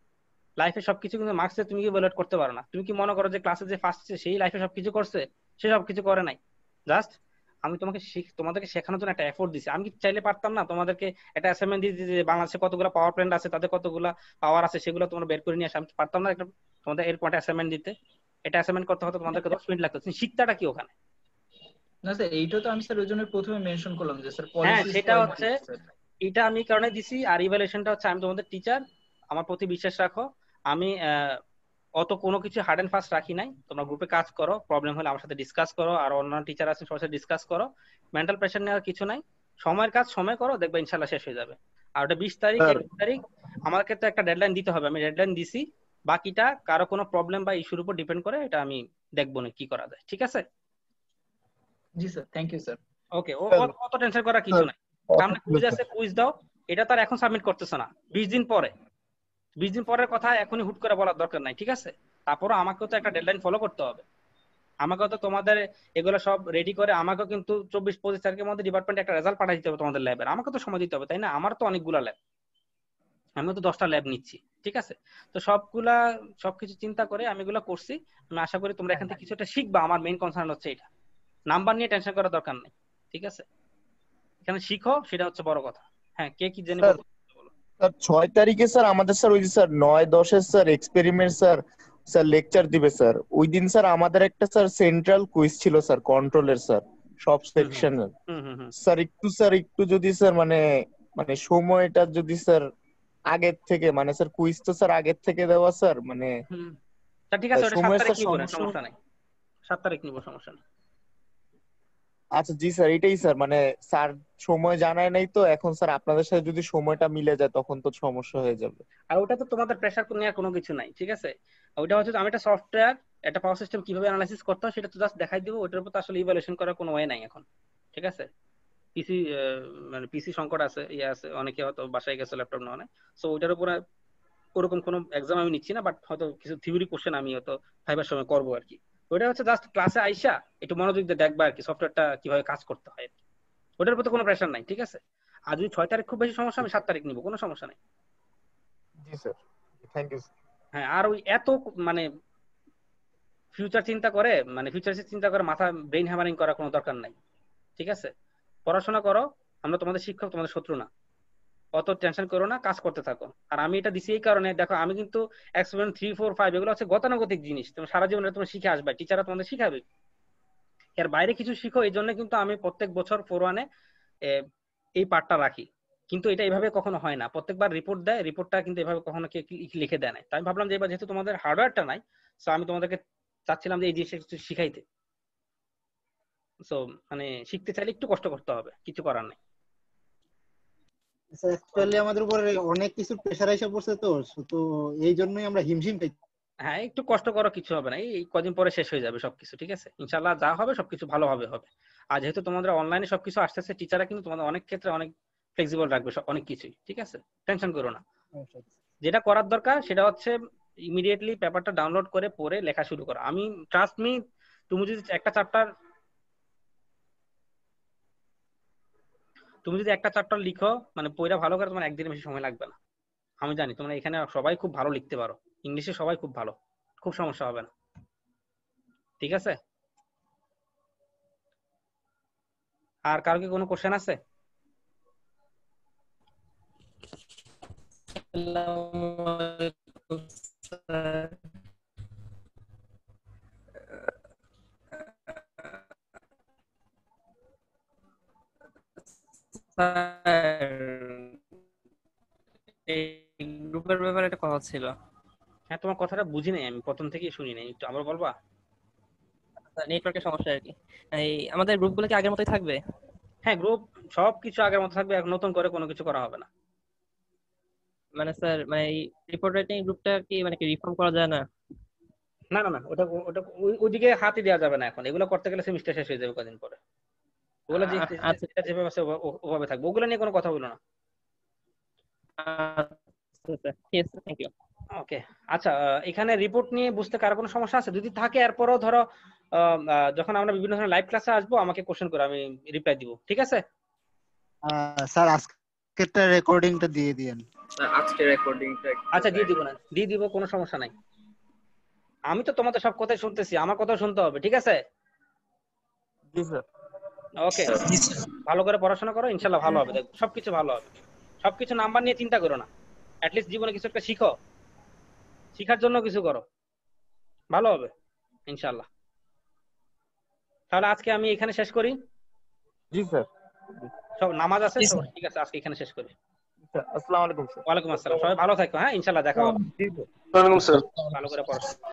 লাইফে সবকিছু কিন্তু মার্কসে তুমি ইভালুয়েট করতে পারো না। তুমি কি মনে করো যে ক্লাসে যে ফার্স্ট সেই লাইফে সবকিছু করছে? সে সবকিছু করে নাই। জাস্ট আমি তোমাদেরকে শেখানোর জন্য একটা এফোর্ট দিছি। আমি কি চাইলে পারতাম না তোমাদেরকে একটা অ্যাসাইনমেন্ট দিয়ে দিতে যে বাংলাদেশে কতগুলো পাওয়ার প্ল্যান্ট আছে, তাদের কতগুলো পাওয়ার আছে, সেগুলো তোমরা বের করে নিয়ে আসে? আমি কি পারতাম না একটা তোমাদের এর পয়েন্টে অ্যাসাইনমেন্ট দিতে? এটা অ্যাসাইনমেন্ট করতে হতো তোমাদেরকে 10 মিনিট লাগতো। তুমি শিখতাটা কি ওখানে? না স্যার, এইটা তো আমি স্যার ওই জন্য প্রথমে মেনশন করলাম যে স্যার হ্যাঁ, পলিসিস সেটা কোয়াইট হচ্ছে, গুড স্যার। এটা আমি এই কারণে দিছি। আর ইভালুয়েশনটা হচ্ছে আমি তোমাদের টিচার, আমার প্রতি বিশ্বাস রাখো। আমি অত কোনো কিছু হার্ড এন্ড ফাস্ট রাখি নাই। তোমরা গ্রুপে কাজ করো, প্রবলেম হলে আমার সাথে ডিসকাস করো, আর অন্যান্য টিচার আছেন সবার সাথে ডিসকাস করো। মেন্টাল প্রেশার নেওয়ার কিছু নাই। সময়ের কাজ সময় করো, দেখবে ইনশাল্লাহ শেষ হয়ে যাবে। আর ওটা 20 তারিখ, স্যার 21 তারিখ আমাকে তো একটা ডেডলাইন দিতে হবে, আমি ডেডলাইন দিছি। বাকিটা কারো কোনো প্রবলেম বা ইস্যুর উপর ডিপেন্ড করে, এটা আমি দেখবো না কি করা যায়। ঠিক আছে? জি sir, thank you sir. Okay, sir অত টেনশন করার কিছু নাই। সামনে কুইজ স্যার আছে, কুইজ দাও। এটা তার এখন সাবমিট করতেছ না, 20 দিন পরে। 20 দিন পরের কথা এখনই হুট করে বলার দরকার নাই, ঠিক আছে? তারপরও আমাকেও তো একটা ডেডলাইন ফলো করতে হবে। আমাকেও তো তোমাদের এগুলো সব রেডি করে আমাকেও কিন্তু 24-25 তারিখের মধ্যে ডিপার্টমেন্টে একটা রেজাল্ট পাঠিয়ে দিতে হবে তোমাদের ল্যাবের। আমাকে তো সময় দিতে হবে, তাই না? আমার তো অনেকগুলা ল্যাব, আমিও তো 10টা ল্যাব নিচ্ছি, ঠিক আছে? তো সবকিছু চিন্তা করে আমি এগুলো করছি। আমি আশা করি তোমরা এখান থেকে কিছুটা শিখবা। আমার মেইন কনসার্ন হচ্ছে এটা। নাম্বার নিয়ে টেনশন করার দরকার নেই, ঠিক আছে? এখানে শিখো, সেটা হচ্ছে বড় কথা। হ্যাঁ, কে কি জানি স্যার বলতো? স্যার 6 তারিখে স্যার আমাদের স্যার ওই যে sir 9-10 sir experiment sir sir lecture দিবে স্যার। ওই দিন স্যার আমাদের একটা স্যার সেন্ট্রাল কুইজ ছিল স্যার, কন্ট্রোলের স্যার, সব সেকশনের। স্যার একটু যদি স্যার মানে মানে সময়টা যদি স্যার আগের থেকে মানে স্যার কুইজ তো স্যার আগের থেকে দেওয়া স্যার মানে তা ঠিক আছে, ওটা 7 সময় তারিখ স্যার নিব না, সমস্যা। সমস্যা নাই। 7 তারিখ নিব, সমস্যা নেই। আচ্ছা জি স্যার, এটাই স্যার মানে স্যার সময় জানায় নাই তো, এখন স্যার আপনাদের সাথে যদি সময়টা মিলে যায় তখন তো সমস্যা হয়ে যাবে। আর ওটা তো তোমাদের প্রেসার নেওয়ার কোনো কিছু নাই, ঠিক আছে? ওইটা হচ্ছে আমি একটা সফটওয়্যার, একটা পাওয়ার সিস্টেম কিভাবে অ্যানালাইসিস করতে হয় সেটা তো জাস্ট দেখাই দিব। ওটার উপর তো আসলে ইভালুয়েশন করার কোনো ওয়ে নাই এখন, ঠিক আছে? পিসি মানে পিসি সংকট আছে, ইয়ে আছে, অনেকে হয়তো বাসায় গেছে ল্যাপটপ নেওয়া নাই। সো ওইটার উপরে ওরকম কোনো এক্সাম আমি নিচ্ছি না, বাট হয়তো কিছু থিওরি কোশ্চেন আমি হয়তো ভাইবার সময় করবো আর কি। ওইটা হচ্ছে জাস্ট ক্লাসে আইসা একটু মনোযোগ দিয়ে দেখবা আর কি, সফটওয়্যারটা কিভাবে কাজ করতে হয়। ওটার উপর তো কোনো প্রেশার নাই, ঠিক আছে? আর যদি 6 তারিখ খুব বেশি সমস্যা, আমি 7 তারিখ নিব, কোনো সমস্যা নাই। জি স্যার, থ্যাংক ইউ। হ্যাঁ, আর ওই এত মানে ফিউচার চিন্তা করে, মানে ফিউচারিস্টিক চিন্তা করে মাথা ব্রেইন হ্যামারিং করার কোনো দরকার নাই, ঠিক আছে? পড়াশোনা করো, আমরা তোমাদের শিক্ষক, তোমাদের শত্রু না। অত টেনশন করো না, কাজ করতে থাকো। আর আমি এটা দিছি এই কারণে, দেখো আমি কিন্তু এক্সপেরিমেন্ট 3, 4, 5 এগুলো হচ্ছে গতানুগতিক জিনিস, তুমি সারা জীবনে তোমরা শিখে আসবে, টিচাররা তোমাদের শিখাবে। এর বাইরে কিছু শিখো, এই জন্য কিন্তু আমি প্রত্যেক বছর 4-1-এ এই পার্টটা রাখি। কিন্তু এটা এভাবে কখনো হয় না, প্রত্যেকবার রিপোর্ট দেয়, রিপোর্টটা কিন্তু এভাবে কখনো লিখে দেয় না। তাই আমি ভাবলাম যে এবার যেহেতু তোমাদের হার্ডওয়্যারটা নাই, সো আমি তোমাদেরকে চাচ্ছিলাম যে এই জিনিসটা কিছু শিখাইতে। সো মানে শিখতে চাইলে একটু কষ্ট করতে হবে, কিছু করার নেই। অ্যাকচুয়ালি আমাদের উপরে অনেক কিছু প্রেসার এসে পড়ছে, তো এই জন্যই আমরা হিমশিম খাই। হ্যাঁ, একটু কষ্ট করো, কিছু হবে না। এই কদিন পরে শেষ হয়ে যাবে সবকিছু, ঠিক আছে? ইনশাআল্লাহ যা হবে সবকিছু ভালোভাবে হবে। আর যেহেতু তোমাদের অনলাইনে সবকিছু আসতেছে, টিচাররা কিন্তু তোমাদের অনেক ক্ষেত্রে অনেক ফ্লেক্সিবল রাখবে অনেক কিছুই, ঠিক আছে? টেনশন করো না। যেটা করার দরকার সেটা হচ্ছে ইমিডিয়েটলি পেপারটা ডাউনলোড করে পড়ে লেখা শুরু করো। আমি ট্রাস্ট মি, তুমি যদি একটা চ্যাপ্টার লিখো, মানে পড়া ভালো করে, তোমার একদিনের বেশি সময় লাগবে না। আমি জানি তোমরা এখানে সবাই খুব ভালো লিখতে পারো, ইংলিশে সবাই খুব ভালো, খুব সমস্যা হবে না, ঠিক আছে? আর কারো কি কোনো কোশ্চেন আছে? এই গ্রুপের ব্যাপারে একটা কথা ছিল। হ্যাঁ, তোমার কথাটা বুঝি নাই, আমি প্রথম থেকেই শুনি নাই, একটু আবার বলবা? নেটওয়ার্কের সমস্যা আর কি। এই আমাদের গ্রুপগুলো কি আগের মতোই থাকবে? হ্যাঁ, গ্রুপ সবকিছু আগের মতো থাকবে, এখন নতুন করে কোনো কিছু করা হবে না। মানে স্যার মানে এই রিপোর্ট রাইটিং গ্রুপটা কি মানে কি রিফর্ম করা যায় না? না না না, ওটা ওটা ওইদিকে হাতই দেওয়া যাবে না এখন। এগুলো করতে গেলে সেমিস্টার শেষ হয়ে যাবে কদিন পরে। ওগুলো যেটা যেভাবে আছে ওভাবে থাকবে, ওগুলো নিয়ে কোনো কথা বলো না। Thank you. ওকে, আচ্ছা, এখানে রিপোর্ট নিয়ে বুঝতে কারো কোনো সমস্যা আছে? যদি থাকে এরপরও ধরো যখন আমরা বিভিন্ন ধরনের লাইভ ক্লাসে আসবো আমাকে কোশ্চেন করে আমি রিপ্লাই দিব, ঠিক আছে? স্যার আজকেরটা রেকর্ডিংটা দিয়ে দিয়েন। স্যার আজকে রেকর্ডিংটা আচ্ছা দিয়ে দিব, না দিয়ে দিব, কোনো সমস্যা নাই। আমি তো তোমাদের সব কথাই শুনতেছি, আমার কথা শুনতে হবে, ঠিক আছে? জি স্যার। ওকে, ভালো করে পড়াশোনা করো, ইনশাআল্লাহ ভালো হবে, দেখো সবকিছু ভালো হবে। সবকিছু নাম্বার নিয়ে চিন্তা করো না, অ্যাটলিস্ট জীবনে কিছু একটা শিখো, শিখার জন্য কিছু করো, ভালো হবে ইনশাআল্লাহ। তাহলে আজকে আমি এখানে শেষ করি। জি স্যার। সব নামাজ আছে তো, ঠিক আছে, আজকে এখানে শেষ করি। আসসালামু আলাইকুম স্যার। ওয়ালাইকুম আসসালাম, সবাই ভালো থাকো, হ্যাঁ ইনশাআল্লাহ দেখা হবে। ওয়ালাইকুম স্যার। ভালো করে পড়াশোনা।